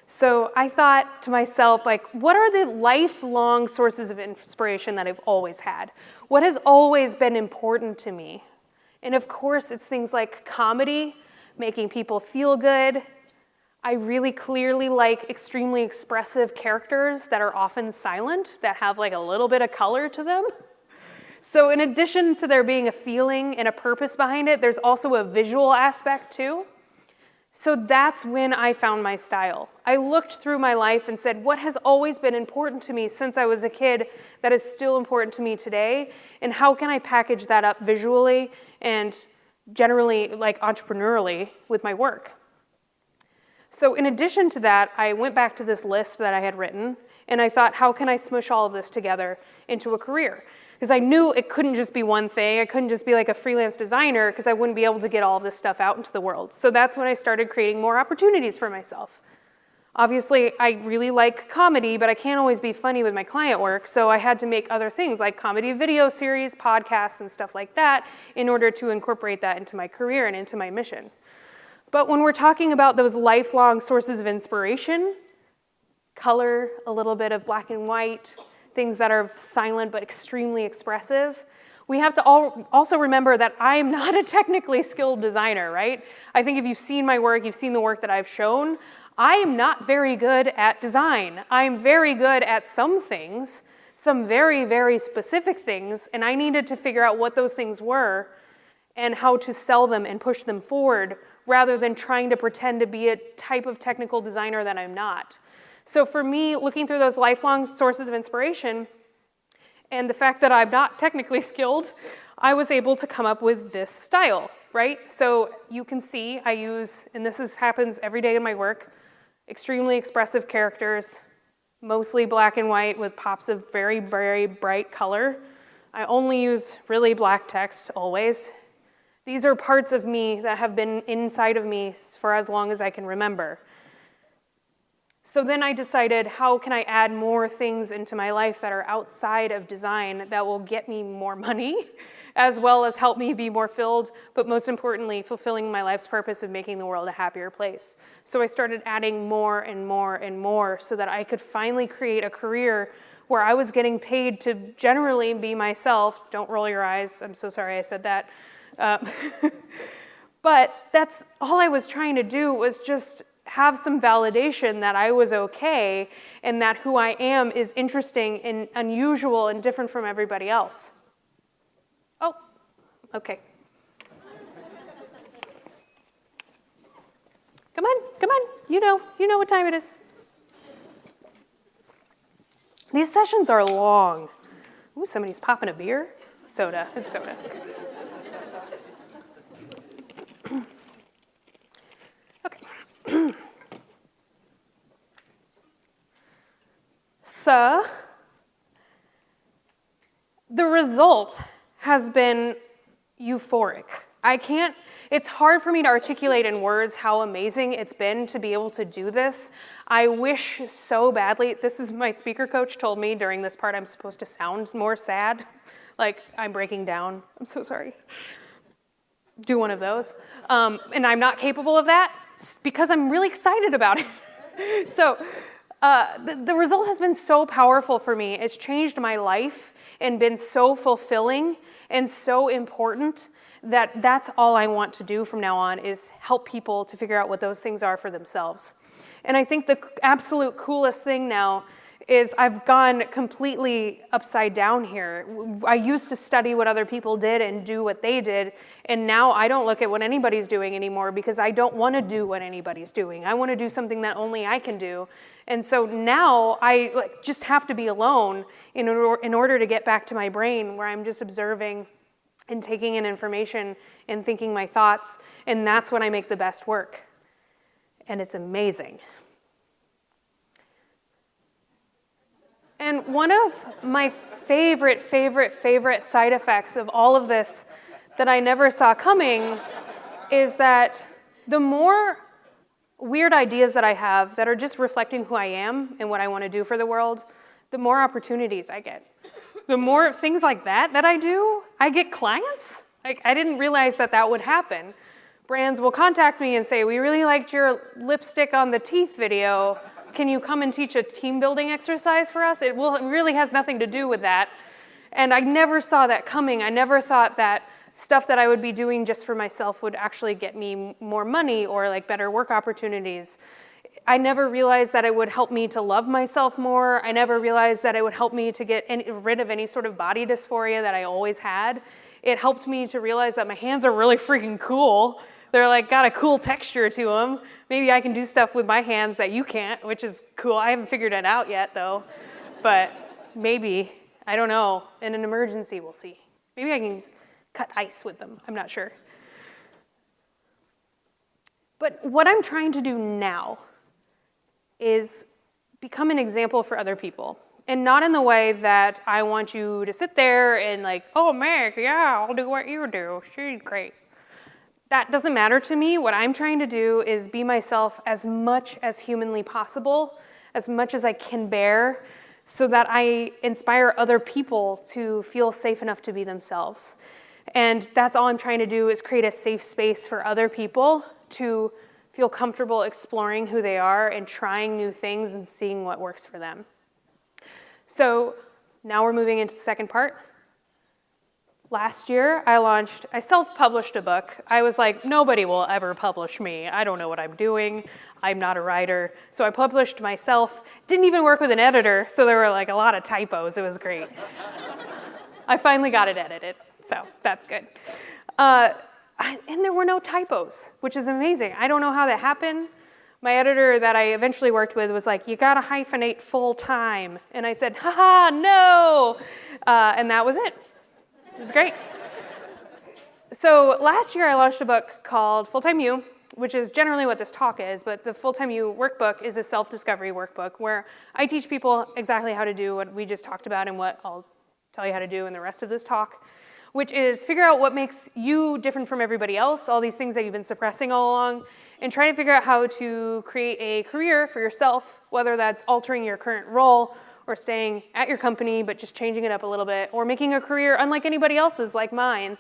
So I thought to myself, like, what are the lifelong sources of inspiration that I've always had? What has always been important to me? And of course, it's things like comedy, making people feel good. I really clearly like extremely expressive characters that are often silent, that have like a little bit of color to them. So in addition to there being a feeling and a purpose behind it, there's also a visual aspect too. So that's when I found my style. I looked through my life and said, what has always been important to me since I was a kid that is still important to me today? And how can I package that up visually and generally like entrepreneurially with my work? So in addition to that, I went back to this list that I had written, and I thought, how can I smush all of this together into a career? Because I knew it couldn't just be one thing. I couldn't just be like a freelance designer because I wouldn't be able to get all of this stuff out into the world. So that's when I started creating more opportunities for myself. Obviously, I really like comedy, but I can't always be funny with my client work, so I had to make other things like comedy video series, podcasts, and stuff like that in order to incorporate that into my career and into my mission. But when we're talking about those lifelong sources of inspiration, color, a little bit of black and white, things that are silent but extremely expressive, we have to also remember that I'm not a technically skilled designer, right? I think if you've seen my work, you've seen the work that I've shown, I am not very good at design. I'm very good at some things, some very, very specific things, and I needed to figure out what those things were and how to sell them and push them forward rather than trying to pretend to be a type of technical designer that I'm not. So for me, looking through those lifelong sources of inspiration and the fact that I'm not technically skilled, I was able to come up with this style, right? So you can see I use, and happens every day in my work, extremely expressive characters, mostly black and white with pops of very, very bright color. I only use really black text always. These are parts of me that have been inside of me for as long as I can remember. So then I decided, how can I add more things into my life that are outside of design that will get me more money, as well as help me be more filled, but most importantly, fulfilling my life's purpose of making the world a happier place. So I started adding more and more and more so that I could finally create a career where I was getting paid to generally be myself. Don't roll your eyes, I'm so sorry I said that. But that's all I was trying to do, was just have some validation that I was okay and that who I am is interesting and unusual and different from everybody else. Oh, okay. Come on, you know what time it is. These sessions are long. Ooh, somebody's popping a beer? Soda, it's soda. Okay. So the result has been euphoric. It's hard for me to articulate in words how amazing it's been to be able to do this. I wish so badly, this is my speaker coach told me during this part I'm supposed to sound more sad, like I'm breaking down. I'm so sorry. Do one of those. And I'm not capable of that because I'm really excited about it. So the result has been so powerful for me. It's changed my life and been so fulfilling and so important that that's all I want to do from now on is help people to figure out what those things are for themselves. And I think the absolute coolest thing now is I've gone completely upside down here. I used to study what other people did and do what they did, and now I don't look at what anybody's doing anymore because I don't want to do what anybody's doing. I want to do something that only I can do. And so now I just have to be alone in order to get back to my brain where I'm just observing and taking in information and thinking my thoughts, and that's when I make the best work. And it's amazing. And one of my favorite side effects of all of this that I never saw coming is that the more weird ideas that I have that are just reflecting who I am and what I want to do for the world, the more opportunities I get. The more things like that I do, I get clients. Like, I didn't realize that would happen. Brands will contact me and say, we really liked your lipstick on the teeth video. Can you come and teach a team building exercise for us? It really has nothing to do with that. And I never saw that coming. I never thought that stuff that I would be doing just for myself would actually get me more money or like better work opportunities. I never realized that it would help me to love myself more. I never realized that it would help me to get rid of any sort of body dysphoria that I always had. It helped me to realize that my hands are really freaking cool. They're like got a cool texture to them. Maybe I can do stuff with my hands that you can't, which is cool. I haven't figured it out yet though, but maybe, I don't know. In an emergency, we'll see. Maybe I can cut ice with them, I'm not sure. But what I'm trying to do now is become an example for other people. And not in the way that I want you to sit there and like, oh, Meg, yeah, I'll do what you do. She's great. That doesn't matter to me. What I'm trying to do is be myself as much as humanly possible, as much as I can bear, so that I inspire other people to feel safe enough to be themselves. And that's all I'm trying to do is create a safe space for other people to feel comfortable exploring who they are and trying new things and seeing what works for them. So now we're moving into the second part. Last year, I self-published a book. I was like, nobody will ever publish me. I don't know what I'm doing. I'm not a writer. So I published myself. Didn't even work with an editor, so there were like a lot of typos. It was great. I finally got it edited, so that's good. And there were no typos, which is amazing. I don't know how that happened. My editor that I eventually worked with was like, you gotta hyphenate full time. And I said, haha, no. And that was it. It was great. So last year I launched a book called Full-Time You, which is generally what this talk is, but the Full-Time You workbook is a self-discovery workbook where I teach people exactly how to do what we just talked about and what I'll tell you how to do in the rest of this talk, which is figure out what makes you different from everybody else, all these things that you've been suppressing all along, and try to figure out how to create a career for yourself, whether that's altering your current role or staying at your company but just changing it up a little bit, or making a career unlike anybody else's like mine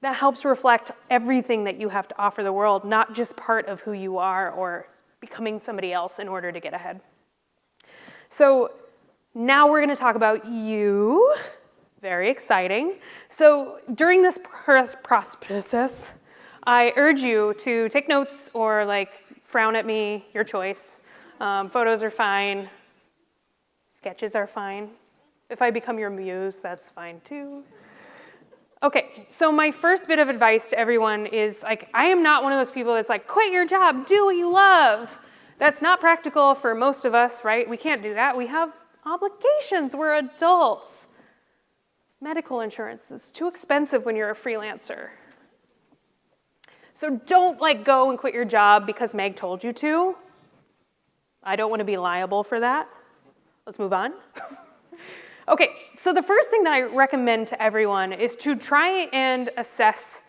that helps reflect everything that you have to offer the world, not just part of who you are or becoming somebody else in order to get ahead. So now we're gonna talk about you. Very exciting. So during this process, I urge you to take notes or like frown at me, your choice. Photos are fine. Sketches are fine. If I become your muse, that's fine too. Okay, so my first bit of advice to everyone is like, I am not one of those people that's like, quit your job, do what you love. That's not practical for most of us, right? We can't do that. We have obligations, we're adults. Medical insurance is too expensive when you're a freelancer. So don't like go and quit your job because Meg told you to. I don't want to be liable for that. Let's move on. Okay, so the first thing that I recommend to everyone is to try and assess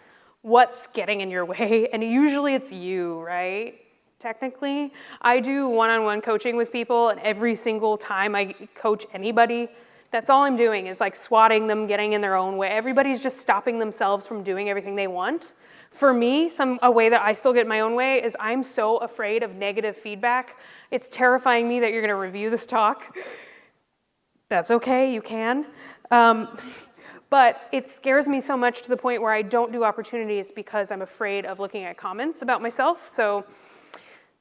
what's getting in your way, and usually it's you, right? Technically, I do one-on-one coaching with people, and every single time I coach anybody, that's all I'm doing is like swatting them, getting in their own way. Everybody's just stopping themselves from doing everything they want. For me, a way that I still get my own way is I'm so afraid of negative feedback. It's terrifying me that you're gonna review this talk. That's okay, you can. But it scares me so much to the point where I don't do opportunities because I'm afraid of looking at comments about myself. So,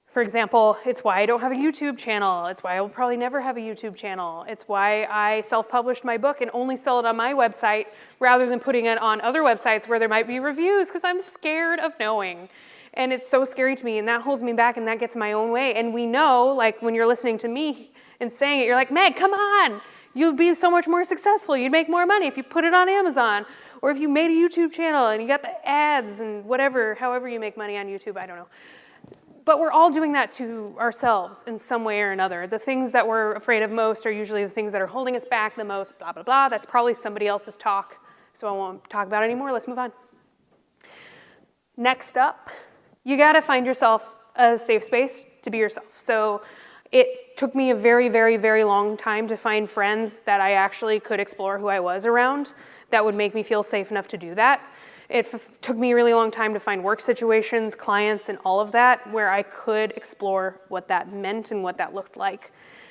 for example, it's why I don't have a YouTube channel. It's why I will probably never have a YouTube channel. It's why I self-published my book and only sell it on my website rather than putting it on other websites where there might be reviews, because I'm scared of knowing. And it's so scary to me, and that holds me back, and that gets my own way. And we know, like when you're listening to me and saying it, you're like, Meg, come on. You'd be so much more successful. You'd make more money if you put it on Amazon, or if you made a YouTube channel and you got the ads and whatever, however you make money on YouTube, I don't know. But we're all doing that to ourselves in some way or another. The things that we're afraid of most are usually the things that are holding us back the most, blah, blah, blah. That's probably somebody else's talk, so I won't talk about it anymore. Let's move on. Next up, you gotta find yourself a safe space to be yourself. So it took me a very, very, very long time to find friends that I actually could explore who I was around that would make me feel safe enough to do that. It took me a really long time to find work situations, clients, and all of that where I could explore what that meant and what that looked like.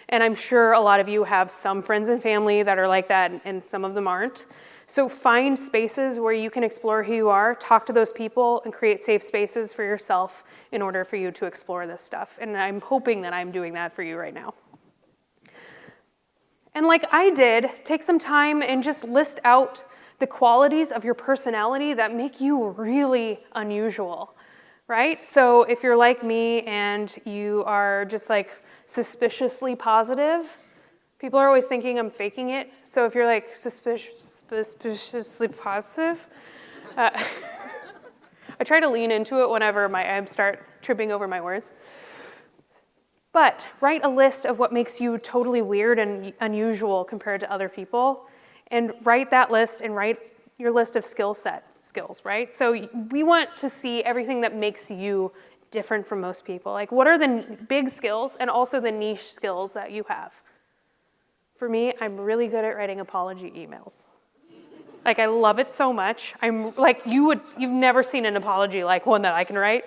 And I'm sure a lot of you have some friends and family that are like that, and some of them aren't. So find spaces where you can explore who you are, talk to those people, and create safe spaces for yourself in order for you to explore this stuff. And I'm hoping that I'm doing that for you right now. And like I did, take some time and just list out the qualities of your personality that make you really unusual, right? So if you're like me and you are just like suspiciously positive, people are always thinking I'm faking it. So if you're like suspiciously positive, I try to lean into it whenever I start tripping over my words. But write a list of what makes you totally weird and unusual compared to other people, and write that list and write your list of skills, right? So we want to see everything that makes you different from most people. Like, what are the big skills and also the niche skills that you have? For me, I'm really good at writing apology emails. Like, I love it so much. I'm like, you've never seen an apology like one that I can write.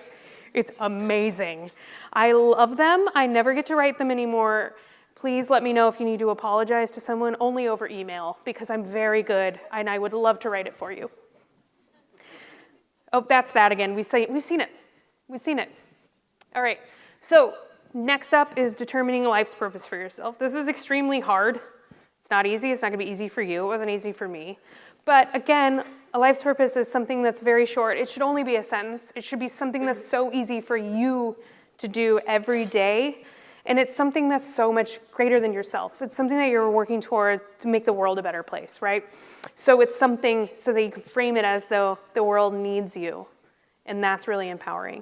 It's amazing. I love them. I never get to write them anymore. Please let me know if you need to apologize to someone, only over email, because I'm very good and I would love to write it for you. Oh, that's that again. We've seen it. We've seen it. All right. So next up is determining a life's purpose for yourself. This is extremely hard. It's not easy. It's not going to be easy for you. It wasn't easy for me. But again, a life's purpose is something that's very short. It should only be a sentence. It should be something that's so easy for you to do every day. And it's something that's so much greater than yourself. It's something that you're working toward to make the world a better place, right? So it's something so that you can frame it as though the world needs you. And that's really empowering.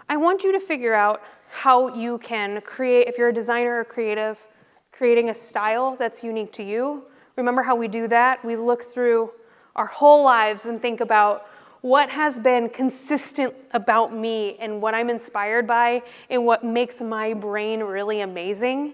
I want you to figure out how you can create, if you're a designer or creative, creating a style that's unique to you. Remember how we do that? We look through our whole lives and think about what has been consistent about me and what I'm inspired by and what makes my brain really amazing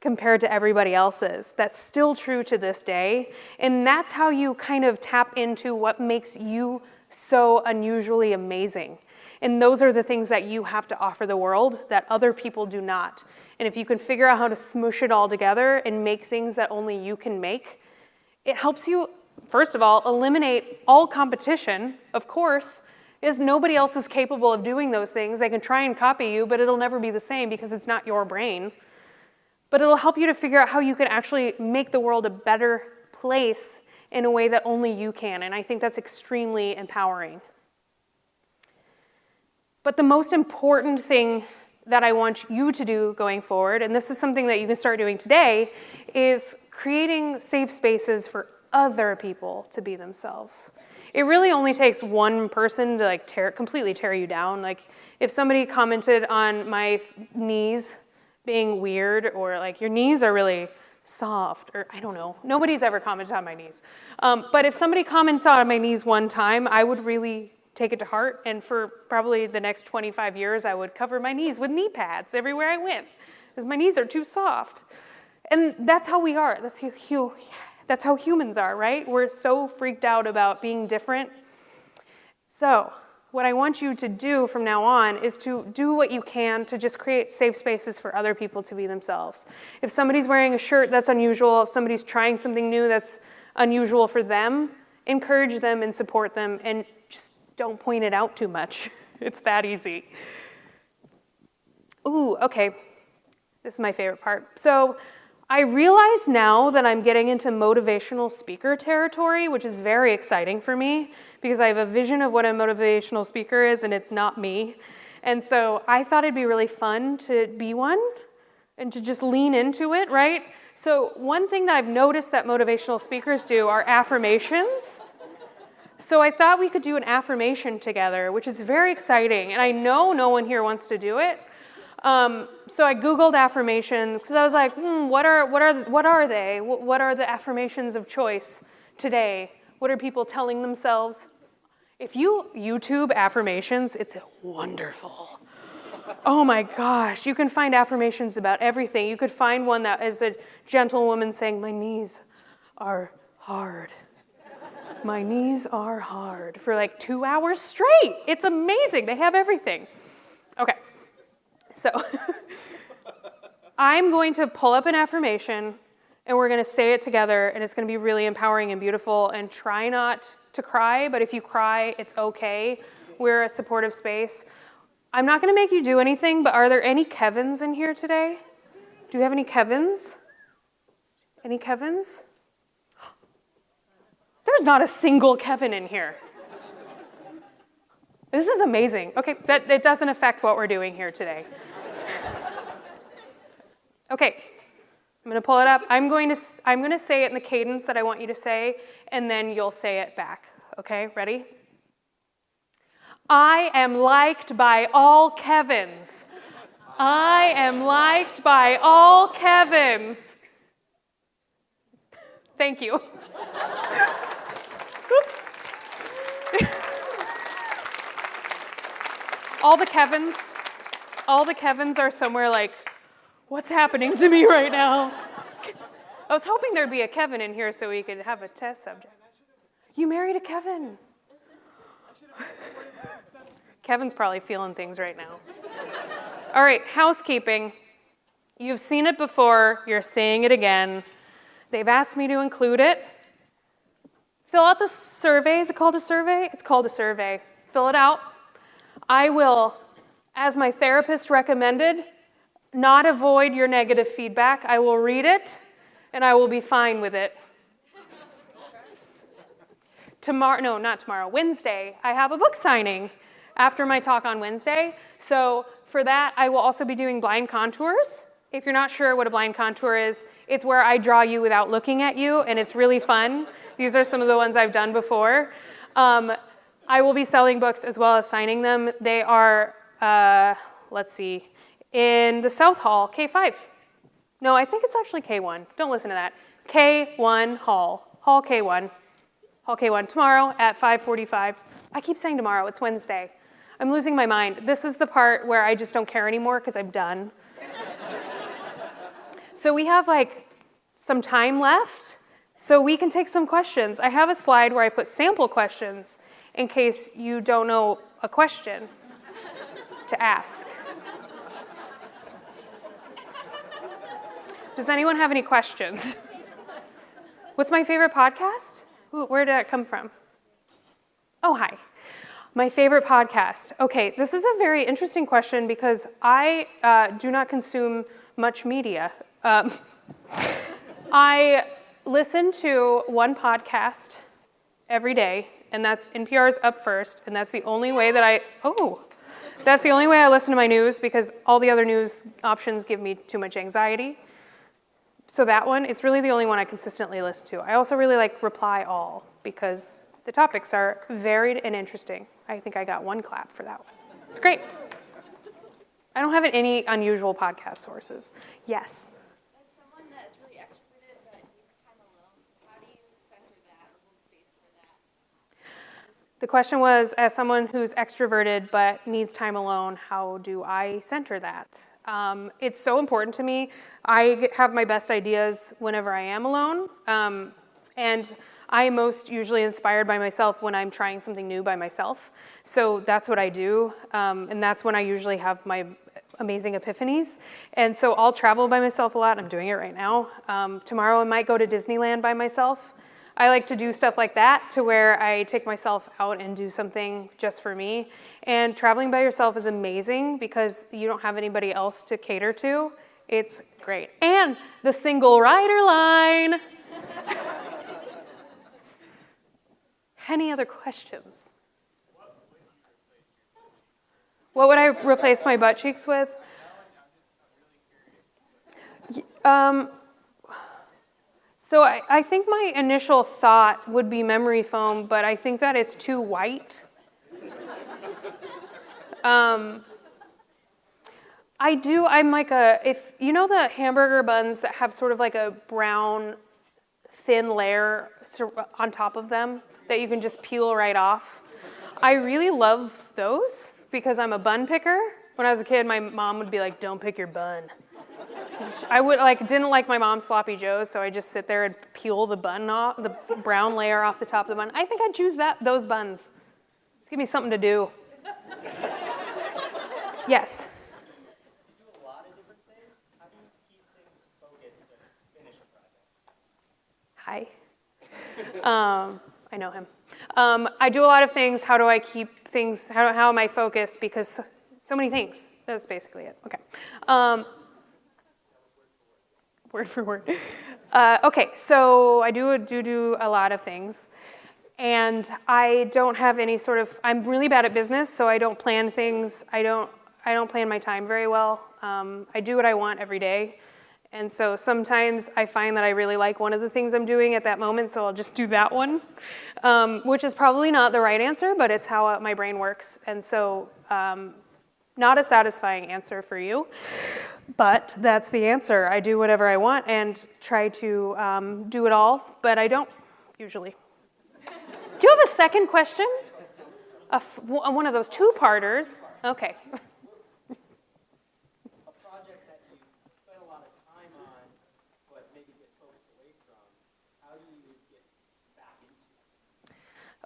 compared to everybody else's. That's still true to this day. And that's how you kind of tap into what makes you so unusually amazing. And those are the things that you have to offer the world that other people do not. And if you can figure out how to smush it all together and make things that only you can make, it helps you, first of all, eliminate all competition, of course, is nobody else is capable of doing those things. They can try and copy you, but it'll never be the same because it's not your brain. But it'll help you to figure out how you can actually make the world a better place in a way that only you can. And I think that's extremely empowering. But the most important thing that I want you to do going forward, and this is something that you can start doing today, is creating safe spaces for other people to be themselves. It really only takes one person to completely tear you down. Like if somebody commented on my knees being weird or like your knees are really soft or I don't know. Nobody's ever commented on my knees. But if somebody comments on my knees one time, I would really take it to heart. And for probably the next 25 years, I would cover my knees with knee pads everywhere I went because my knees are too soft. And that's how we are. That's how humans are, right? We're so freaked out about being different. So what I want you to do from now on is to do what you can to just create safe spaces for other people to be themselves. If somebody's wearing a shirt that's unusual, if somebody's trying something new that's unusual for them, encourage them and support them and just don't point it out too much. It's that easy. Ooh, okay. This is my favorite part. So I realize now that I'm getting into motivational speaker territory, which is very exciting for me because I have a vision of what a motivational speaker is and it's not me. And so I thought it'd be really fun to be one and to just lean into it, right? So one thing that I've noticed that motivational speakers do are affirmations. So I thought we could do an affirmation together, which is very exciting. And I know no one here wants to do it. So I Googled affirmations because I was like, what are they? What are the affirmations of choice today? What are people telling themselves? If you YouTube affirmations, it's wonderful. Oh my gosh, you can find affirmations about everything. You could find one that is a gentle woman saying, my knees are hard. My knees are hard for like 2 hours straight. It's amazing. They have everything. Okay. So I'm going to pull up an affirmation and we're going to say it together and it's going to be really empowering and beautiful and try not to cry, but if you cry, it's okay. We're a supportive space. I'm not going to make you do anything, but are there any Kevins in here today? Do you have any Kevins? Any Kevins? There's not a single Kevin in here. This is amazing. Okay, it doesn't affect what we're doing here today. Okay, I'm going to pull it up. I'm going to say it in the cadence that I want you to say, and then you'll say it back. Okay, ready? I am liked by all Kevins. I am liked by all Kevins. Thank you. All the Kevins are somewhere like, what's happening to me right now? I was hoping there'd be a Kevin in here so we could have a test subject. You married a Kevin. Kevin's probably feeling things right now. All right, housekeeping. You've seen it before, you're seeing it again. They've asked me to include it. Fill out the survey. Is it called a survey? It's called a survey. Fill it out. I will, as my therapist recommended, not avoid your negative feedback. I will read it, and I will be fine with it. Wednesday, I have a book signing after my talk on Wednesday. So for that, I will also be doing blind contours. If you're not sure what a blind contour is, it's where I draw you without looking at you, and it's really fun. These are some of the ones I've done before. I will be selling books as well as signing them. They are, in the South Hall, K5. No, I think it's actually K1. Don't listen to that. K1 Hall. Hall K1. Hall K1 tomorrow at 5:45. I keep saying tomorrow. It's Wednesday. I'm losing my mind. This is the part where I just don't care anymore because I'm done. So we have some time left, so we can take some questions. I have a slide where I put sample questions in case you don't know a question to ask. Does anyone have any questions? What's my favorite podcast? Ooh, where did that come from? Oh, hi. My favorite podcast. Okay, this is a very interesting question because I do not consume much media. I listen to one podcast every day, and that's NPR's Up First, and that's the only way that I listen to my news because all the other news options give me too much anxiety. So that one, it's really the only one I consistently listen to. I also really like Reply All because the topics are varied and interesting. I think I got one clap for that one. It's great. I don't have any unusual podcast sources. Yes? As someone that is really extroverted but needs time alone, how do you center that or hold space for that? The question was, as someone who's extroverted but needs time alone, how do I center that? It's so important to me. I have my best ideas whenever I am alone, and I am most usually inspired by myself when I'm trying something new by myself. So that's what I do, and that's when I usually have my amazing epiphanies. And so I'll travel by myself a lot. I'm doing it right now. Tomorrow I might go to Disneyland by myself. I like to do stuff like that to where I take myself out and do something just for me. And traveling by yourself is amazing because you don't have anybody else to cater to. It's great. And the single rider line. Any other questions? What would I replace my butt cheeks with? So I think my initial thought would be memory foam, but I think that it's too white. I'm like if you know the hamburger buns that have sort of like a brown thin layer on top of them that you can just peel right off. I really love those because I'm a bun picker. When I was a kid, my mom would be like, "Don't pick your bun." I didn't like my mom's sloppy joes, so I just sit there and peel the bun off, the brown layer off the top of the bun. I think I'd choose those buns. Just give me something to do. Yes. You do a lot of different things. How do you keep things focused and finish a project? Hi. I know him. I do a lot of things. How do I keep things? How am I focused? Because so many things. That's basically it. Okay. Word for word. Okay, so I do a lot of things. And I don't have any sort of, I'm really bad at business, so I don't plan things. I don't plan my time very well. I do what I want every day. And so sometimes I find that I really like one of the things I'm doing at that moment, so I'll just do that one, which is probably not the right answer, but it's how my brain works. And so not a satisfying answer for you, but that's the answer. I do whatever I want and try to do it all, but I don't usually. Do you have a second question? One of those two-parters? Okay.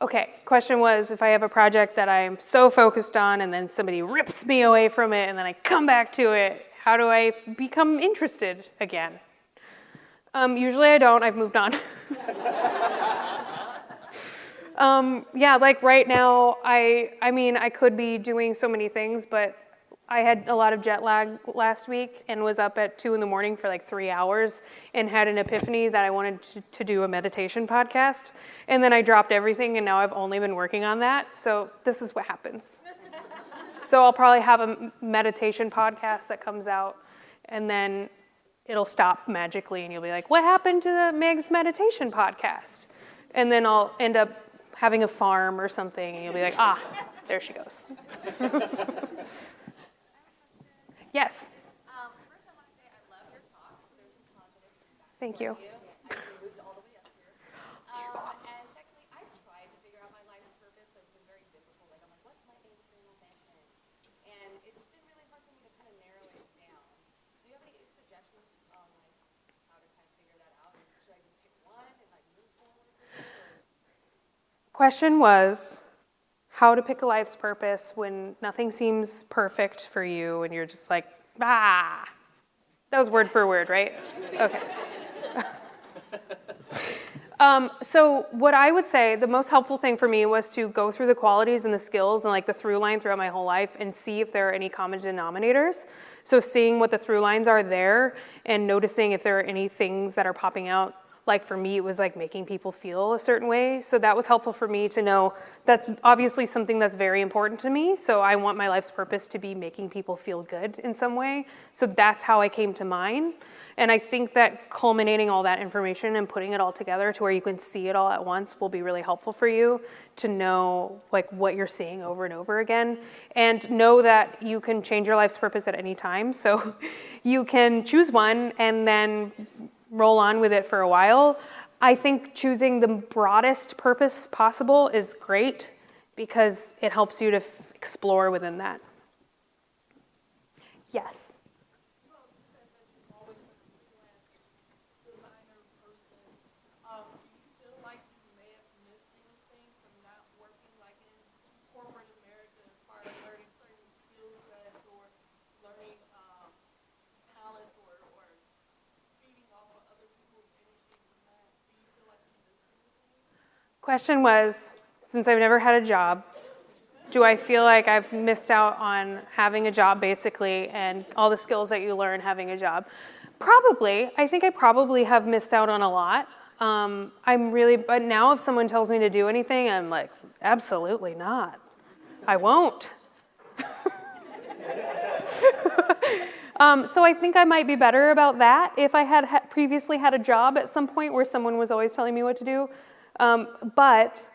Okay, question was if I have a project that I'm so focused on and then somebody rips me away from it and then I come back to it, how do I become interested again? Usually I don't, I've moved on. Yeah, like right now, I mean, I could be doing so many things, but I had a lot of jet lag last week and was up at 2 a.m. for like 3 hours and had an epiphany that I wanted to do a meditation podcast. And then I dropped everything and now I've only been working on that. So this is what happens. So I'll probably have a meditation podcast that comes out and then it'll stop magically and you'll be like, what happened to the Meg's meditation podcast? And then I'll end up having a farm or something and you'll be like, ah, there she goes. Yes? First, I want to say I love your talk, so there's some positive feedback. Thank you. I moved all the way up here. And secondly, I've tried to figure out my life's purpose, but it's been very difficult. Like, I'm like, what's my internal mission? And it's been really hard for me to kind of narrow it down. Do you have any suggestions on, like, how to kind of figure that out? Should I just pick one and, like, move forward with it? Question was how to pick a life's purpose when nothing seems perfect for you and you're just like, ah. That was word for word, right? Okay. So what I would say, the most helpful thing for me was to go through the qualities and the skills and like the through line throughout my whole life and see if there are any common denominators. So seeing what the through lines are there and noticing if there are any things that are popping out Like for me, it was like making people feel a certain way. So that was helpful for me to know that's obviously something that's very important to me. So I want my life's purpose to be making people feel good in some way. So that's how I came to mine. And I think that culminating all that information and putting it all together to where you can see it all at once will be really helpful for you to know like what you're seeing over and over again. And know that you can change your life's purpose at any time. So you can choose one and then roll on with it for a while. I think choosing the broadest purpose possible is great because it helps you to explore within that. Yes. Question was, since I've never had a job, do I feel like I've missed out on having a job basically and all the skills that you learn having a job? Probably. I think I probably have missed out on a lot. But now if someone tells me to do anything, I'm like, absolutely not. I won't. So I think I might be better about that if I had previously had a job at some point where someone was always telling me what to do. But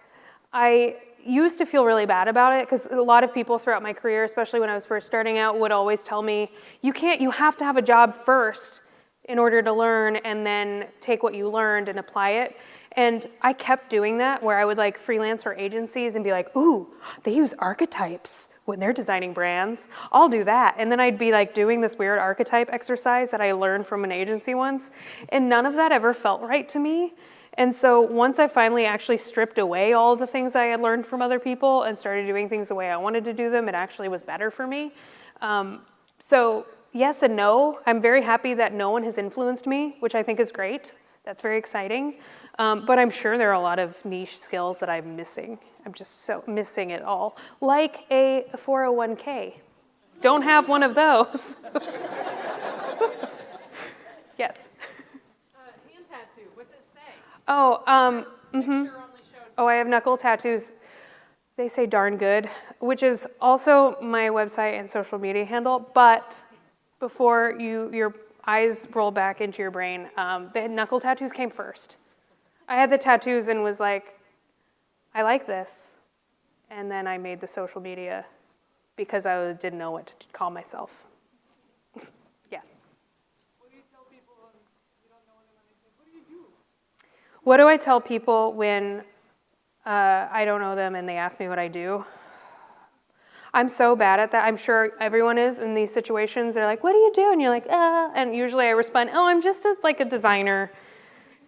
I used to feel really bad about it because a lot of people throughout my career, especially when I was first starting out, would always tell me, you have to have a job first in order to learn and then take what you learned and apply it. And I kept doing that where I would like freelance for agencies and be like, ooh, they use archetypes when they're designing brands. I'll do that. And then I'd be like doing this weird archetype exercise that I learned from an agency once. And none of that ever felt right to me. And so once I finally actually stripped away all the things I had learned from other people and started doing things the way I wanted to do them, it actually was better for me. So yes and no. I'm very happy that no one has influenced me, which I think is great. That's very exciting. But I'm sure there are a lot of niche skills that I'm missing. I'm just so missing it all. Like a 401k. Don't have one of those. Yes. Hand tattoo, what's it say? Oh, Picture only showed. Oh, I have knuckle tattoos. They say darn good, which is also my website and social media handle. But before your eyes roll back into your brain, the knuckle tattoos came first. I had the tattoos and was like, I like this. And then I made the social media because I didn't know what to call myself. Yes. What do you tell people when you don't know them and they say, what do you do? What do I tell people when I don't know them and they ask me what I do? I'm so bad at that. I'm sure everyone is in these situations. They're like, what do you do? And you're like, and usually I respond, oh, I'm just like a designer.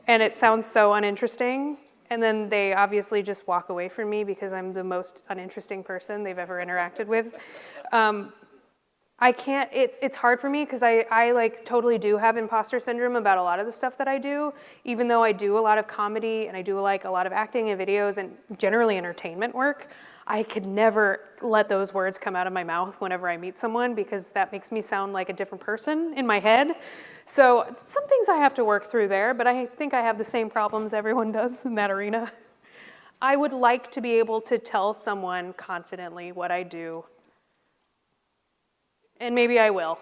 And it sounds so uninteresting. And then they obviously just walk away from me because I'm the most uninteresting person they've ever interacted with. I can't, it's hard for me because I like totally do have imposter syndrome about a lot of the stuff that I do, even though I do a lot of comedy and I do like a lot of acting and videos and generally entertainment work. I could never let those words come out of my mouth whenever I meet someone because that makes me sound like a different person in my head. So some things I have to work through there, but I think I have the same problems everyone does in that arena. I would like to be able to tell someone confidently what I do. And maybe I will.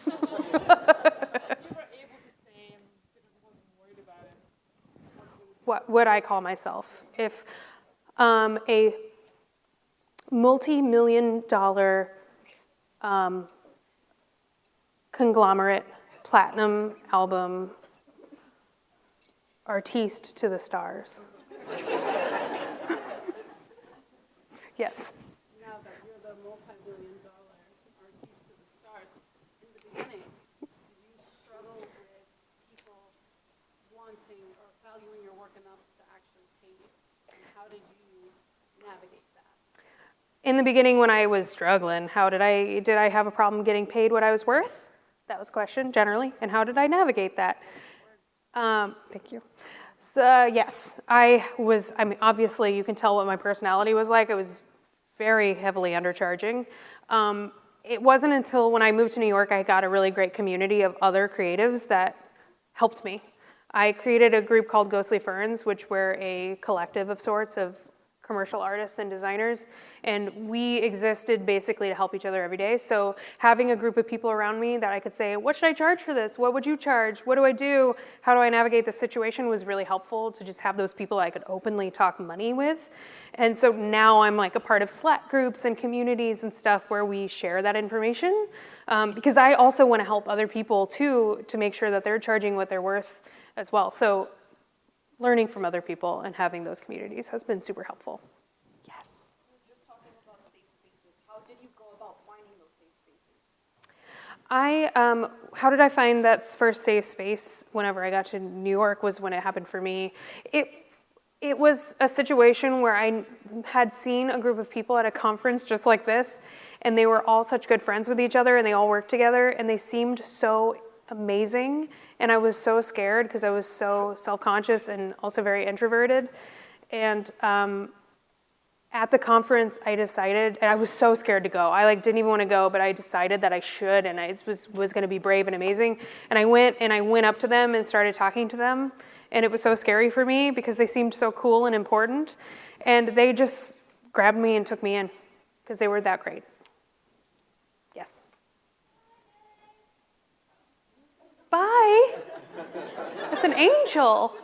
You were able to say and wasn't worried about it. What would I call myself? If a multi-million-dollar conglomerate platinum album artiste to the stars. Yes. Now that you're the multi-billion-dollar artiste to the stars, in the beginning, did you struggle with people wanting or valuing your work enough to actually pay you? And how did you navigate that? In the beginning when I was struggling, did I have a problem getting paid what I was worth? That was the question, generally. And how did I navigate that? Thank you. So, yes, I mean, obviously you can tell what my personality was like. I was very heavily undercharging. It wasn't until when I moved to New York, I got a really great community of other creatives that helped me. I created a group called Ghostly Ferns, which we're a collective of sorts of commercial artists and designers, and we existed basically to help each other every day. So having a group of people around me that I could say, what should I charge for this? What would you charge? What do I do? How do I navigate this situation was really helpful to just have those people I could openly talk money with. And so now I'm like a part of Slack groups and communities and stuff where we share that information, because I also want to help other people too to make sure that they're charging what they're worth as well. So learning from other people and having those communities has been super helpful. Yes. You were just talking about safe spaces. How did you go about finding those safe spaces? How did I find that first safe space whenever I got to New York was when it happened for me. It was a situation where I had seen a group of people at a conference just like this, and they were all such good friends with each other, and they all worked together, and they seemed so amazing. And I was so scared because I was so self-conscious and also very introverted. And at the conference, I decided, and I was so scared to go. I didn't even want to go, but I decided that I should, and I was going to be brave and amazing. And I went up to them and started talking to them. And it was so scary for me because they seemed so cool and important. And they just grabbed me and took me in because they were that great. Yes. Bye. It's an angel.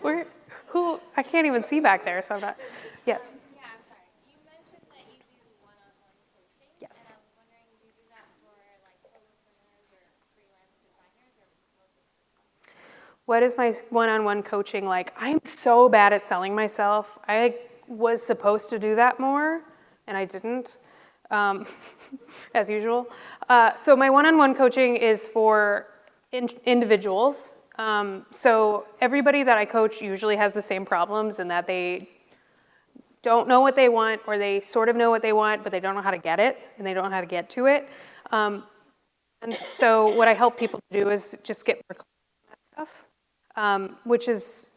Who? I can't even see back there, so I'm not. Yes. Yeah, I'm sorry. You mentioned that you do one-on-one coaching. Yes. And I was wondering, do you do that for like solopreneurs or freelance designers or mostly? What is my one-on-one coaching like? I'm so bad at selling myself. I was supposed to do that more, and I didn't. As usual. So my one-on-one coaching is for individuals. So everybody that I coach usually has the same problems in that they don't know what they want, or they sort of know what they want, but they don't know how to get it, and they don't know how to get to it. And so what I help people do is just get more clear on that stuff, which is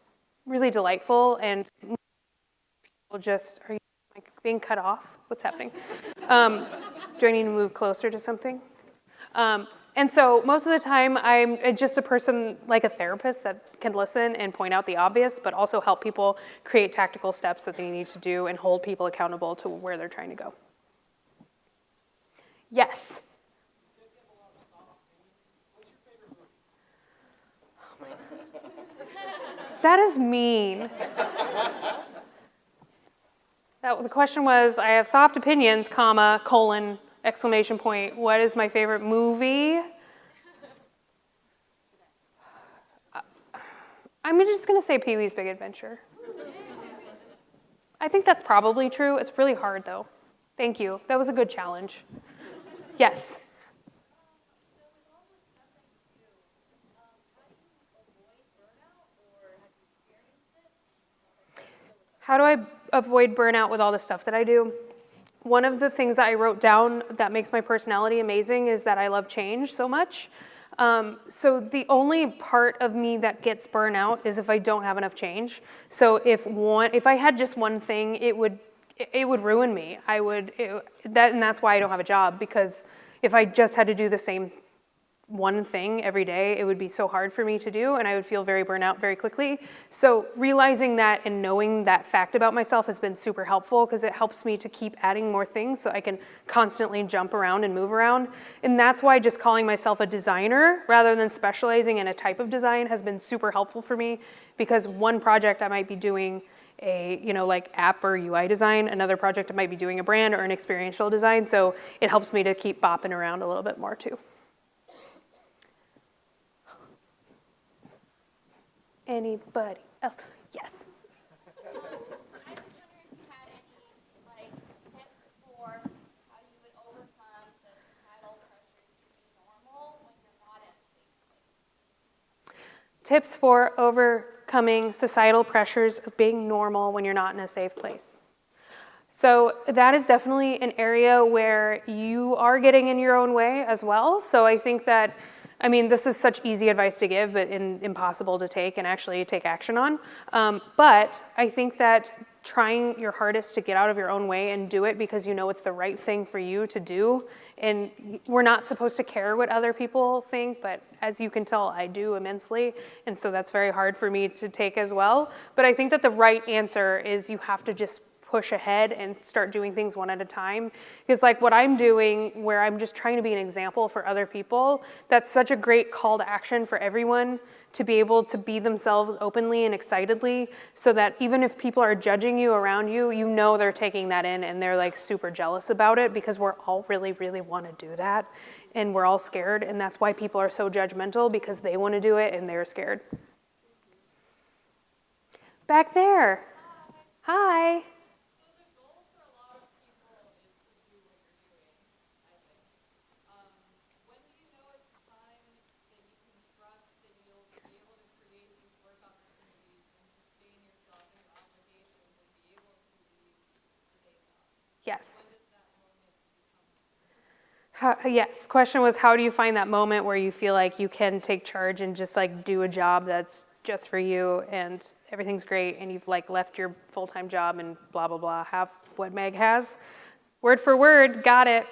really delightful, and people just, are you being cut off? What's happening? Do I need to move closer to something? And so most of the time, I'm just a person, like a therapist, that can listen and point out the obvious, but also help people create tactical steps that they need to do and hold people accountable to where they're trying to go. Yes? That is mean. The question was, I have soft opinions, comma, colon, exclamation point. What is my favorite movie? I'm just going to say Pee-wee's Big Adventure. I think that's probably true. It's really hard, though. Thank you. That was a good challenge. Yes? How do I avoid burnout with all the stuff that I do? One of the things that I wrote down that makes my personality amazing is that I love change so much. So the only part of me that gets burnout is if I don't have enough change. So if I had just one thing, it would ruin me. And that's why I don't have a job, because if I just had to do the same one thing every day, it would be so hard for me to do, and I would feel very burnt out very quickly. So realizing that and knowing that fact about myself has been super helpful, because it helps me to keep adding more things so I can constantly jump around and move around. And that's why just calling myself a designer rather than specializing in a type of design has been super helpful for me, because one project I might be doing like app or UI design, another project I might be doing a brand or an experiential design, so it helps me to keep bopping around a little bit more too. Anybody else? Yes. I was wondering if you had any tips for how you would overcome the societal pressures to be normal when you're not in a safe place. Tips for overcoming societal pressures of being normal when you're not in a safe place. So that is definitely an area where you are getting in your own way as well. So I think that, this is such easy advice to give, but impossible to take and actually take action on. But I think that trying your hardest to get out of your own way and do it because you know it's the right thing for you to do And we're not supposed to care what other people think, but as you can tell, I do immensely. And so that's very hard for me to take as well. But I think that the right answer is you have to just push ahead and start doing things one at a time. Because like what I'm doing, where I'm just trying to be an example for other people, that's such a great call to action for everyone to be able to be themselves openly and excitedly, so that even if people are judging you around you, you know they're taking that in and they're like super jealous about it, because we're all really, really want to do that. And we're all scared, and that's why people are so judgmental, because they want to do it and they're scared. Back there. Hi. Yes. Yes, question was, how do you find that moment where you feel like you can take charge and just like do a job that's just for you and everything's great and you've like left your full-time job and blah, blah, blah, have what Meg has? Word for word, got it.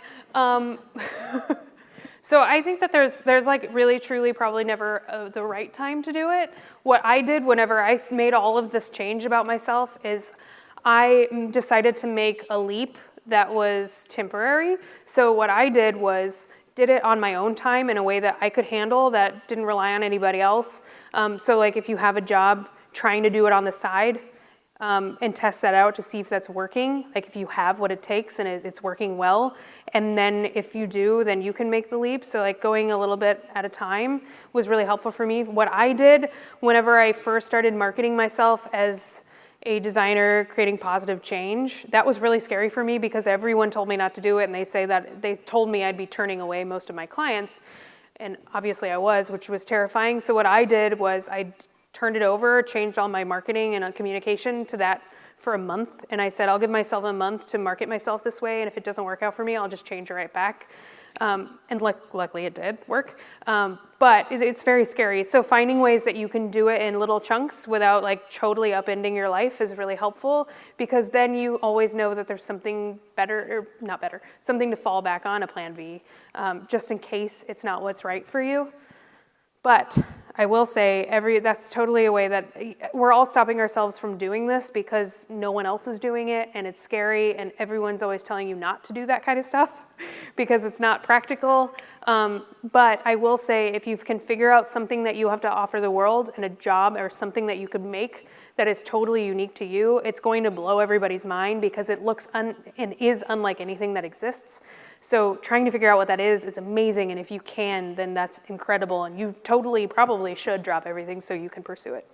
So I think that there's like really, truly probably never the right time to do it. What I did whenever I made all of this change about myself is I decided to make a leap that was temporary. So what I did was did it on my own time in a way that I could handle, that didn't rely on anybody else. So like if you have a job, trying to do it on the side and test that out to see if that's working, like if you have what it takes and it's working well. And then if you do, then you can make the leap. So like going a little bit at a time was really helpful for me. What I did whenever I first started marketing myself as a designer creating positive change, that was really scary for me because everyone told me not to do it, and they told me I'd be turning away most of my clients, and obviously I was, which was terrifying. So what I did was I turned it over, changed all my marketing and communication to that for a month, and I said I'll give myself a month to market myself this way, and if it doesn't work out for me, I'll just change it right back. And luckily it did work, but it's very scary. So finding ways that you can do it in little chunks without like totally upending your life is really helpful, because then you always know that there's something better, or not better, something to fall back on, a plan B, just in case it's not what's right for you. But I will say that's totally a way that we're all stopping ourselves from doing this because no one else is doing it and it's scary and everyone's always telling you not to do that kind of stuff because it's not practical. But I will say if you can figure out something that you have to offer the world and a job or something that you could make that is totally unique to you, it's going to blow everybody's mind because it looks and is unlike anything that exists. So trying to figure out what that is amazing, and if you can, then that's incredible, and you totally probably should drop everything so you can pursue it.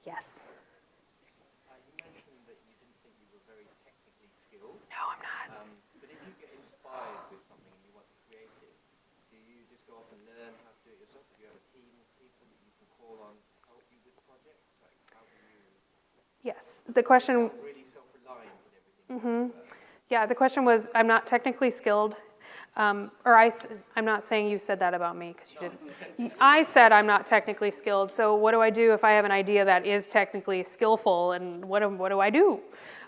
Yes? You mentioned that you didn't think you were very technically skilled. No, I'm not. But if you get inspired with something and you want to create it, do you just go off and learn how to do it yourself? Do you have a team of people that you can call on to help you with projects? Like, how do you... Yes, the question... really self-reliant in everything. Yeah, the question was, I'm not technically skilled, I'm not saying you said that about me, because you didn't. I said I'm not technically skilled, so what do I do if I have an idea that is technically skillful, and what do I do?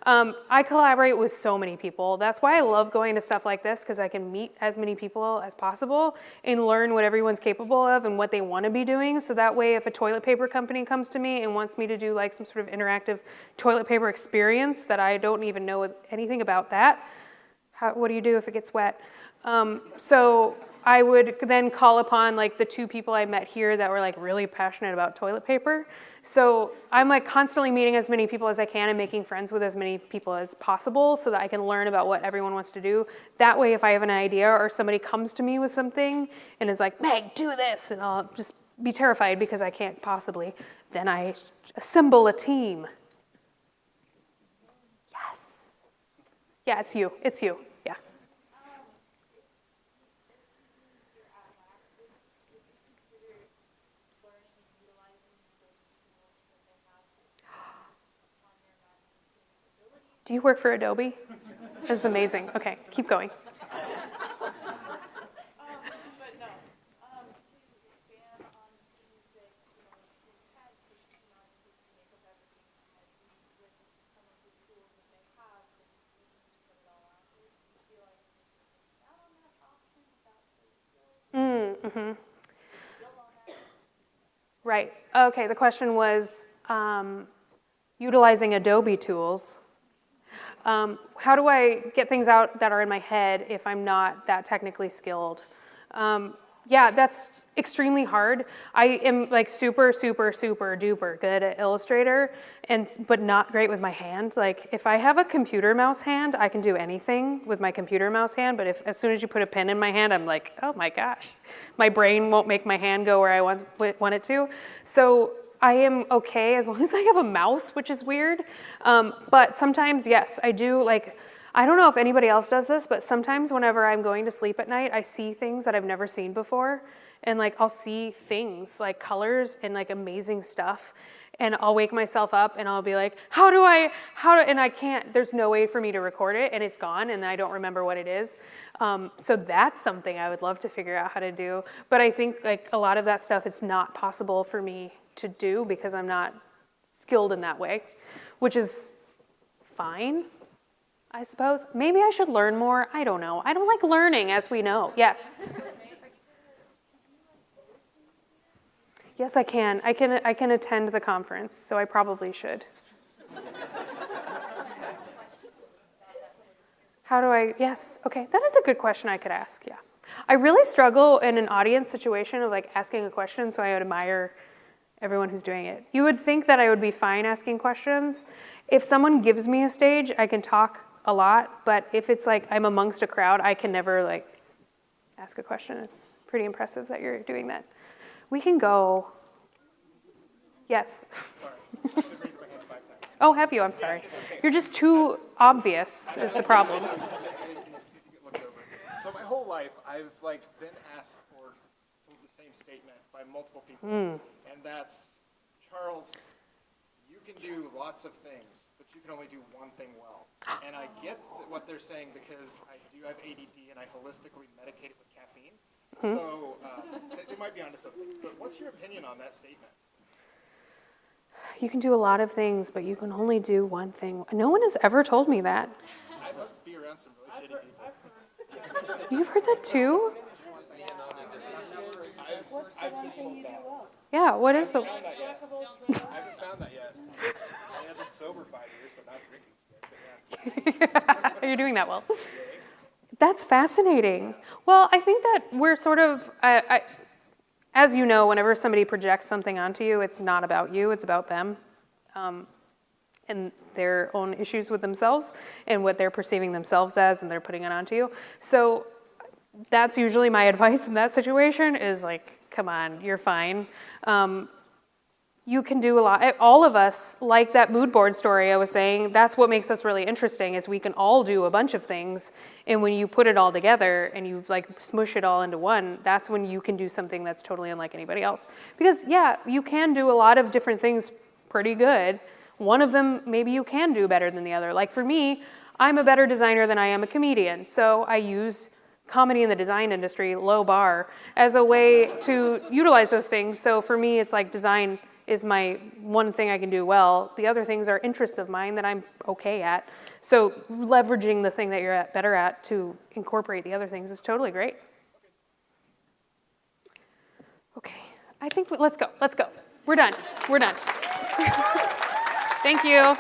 I collaborate with so many people. That's why I love going to stuff like this, because I can meet as many people as possible and learn what everyone's capable of and what they want to be doing. So that way, if a toilet paper company comes to me and wants me to do like some sort of interactive toilet paper experience that I don't even know anything about that, what do you do if it gets wet? So I would then call upon like the two people I met here that were like really passionate about toilet paper. So I'm like constantly meeting as many people as I can and making friends with as many people as possible so that I can learn about what everyone wants to do. That way, if I have an idea or somebody comes to me with something and is like, Meg, do this, and I'll just be terrified because I can't possibly, then I assemble a team. Yes. Yeah, it's you. It's you. Yeah. Do you work for Adobe? This is amazing. Okay, keep going. But no. To expand on things that, you had just, to make up everything with some of the tools that they have, and you can put it all out. Do you feel like Right. Okay, the question was utilizing Adobe tools. How do I get things out that are in my head if I'm not that technically skilled? Yeah, that's extremely hard. I am like super, super, super duper good at Illustrator, but not great with my hand. Like if I have a computer mouse hand, I can do anything with my computer mouse hand, but as soon as you put a pen in my hand, I'm like, oh my gosh. My brain won't make my hand go where I want it to. So I am okay as long as I have a mouse, which is weird. But sometimes, yes, I do like, I don't know if anybody else does this, but sometimes whenever I'm going to sleep at night, I see things that I've never seen before. And like, I'll see things like colors and like amazing stuff. And I'll wake myself up and I'll be like, and I can't, there's no way for me to record it and it's gone and I don't remember what it is. So that's something I would love to figure out how to do. But I think like a lot of that stuff, it's not possible for me to do because I'm not skilled in that way, which is fine, I suppose. Maybe I should learn more. I don't know. I don't like learning, as we know. Yes. Yes, I can. I can attend the conference, so I probably should. How do I, yes, okay. That is a good question I could ask, yeah. I really struggle in an audience situation of like asking a question, so I would admire everyone who's doing it. You would think that I would be fine asking questions. If someone gives me a stage, I can talk a lot, but if it's like I'm amongst a crowd, I can never like ask a question. It's pretty impressive that you're doing that. We can go. Yes. Sorry, I've raised my hand 5 times. Oh, have you? I'm sorry. You're just too obvious is the problem. So my whole life, I've like been asked or told the same statement by multiple people, and that's, Charles, you can do lots of things, but you can only do one thing well. And I get what they're saying because I do have ADD and I holistically medicate it with caffeine. So they might be onto something. But what's your opinion on that statement? You can do a lot of things, but you can only do one thing. No one has ever told me that. I must be around some really shitty people. You've heard that too? I've been told that. Yeah, what is the... I haven't found that yet. I have been sober 5 years, so not drinking's good, but yeah. You're doing that well. That's fascinating. Well, I think that we're sort of, as you know, whenever somebody projects something onto you, it's not about you, it's about them. And their own issues with themselves and what they're perceiving themselves as and they're putting it onto you. So that's usually my advice in that situation is like, come on, you're fine. You can do a lot. All of us, like that mood board story I was saying, that's what makes us really interesting is we can all do a bunch of things. And when you put it all together and you like smush it all into one, that's when you can do something that's totally unlike anybody else. Because yeah, you can do a lot of different things pretty good. One of them, maybe you can do better than the other. Like for me, I'm a better designer than I am a comedian. So I use comedy in the design industry, low bar, as a way to utilize those things. So for me, it's like design is my one thing I can do well. The other things are interests of mine that I'm okay at. So leveraging the thing that you're better at to incorporate the other things is totally great. Okay, I think let's go. We're done. Thank you.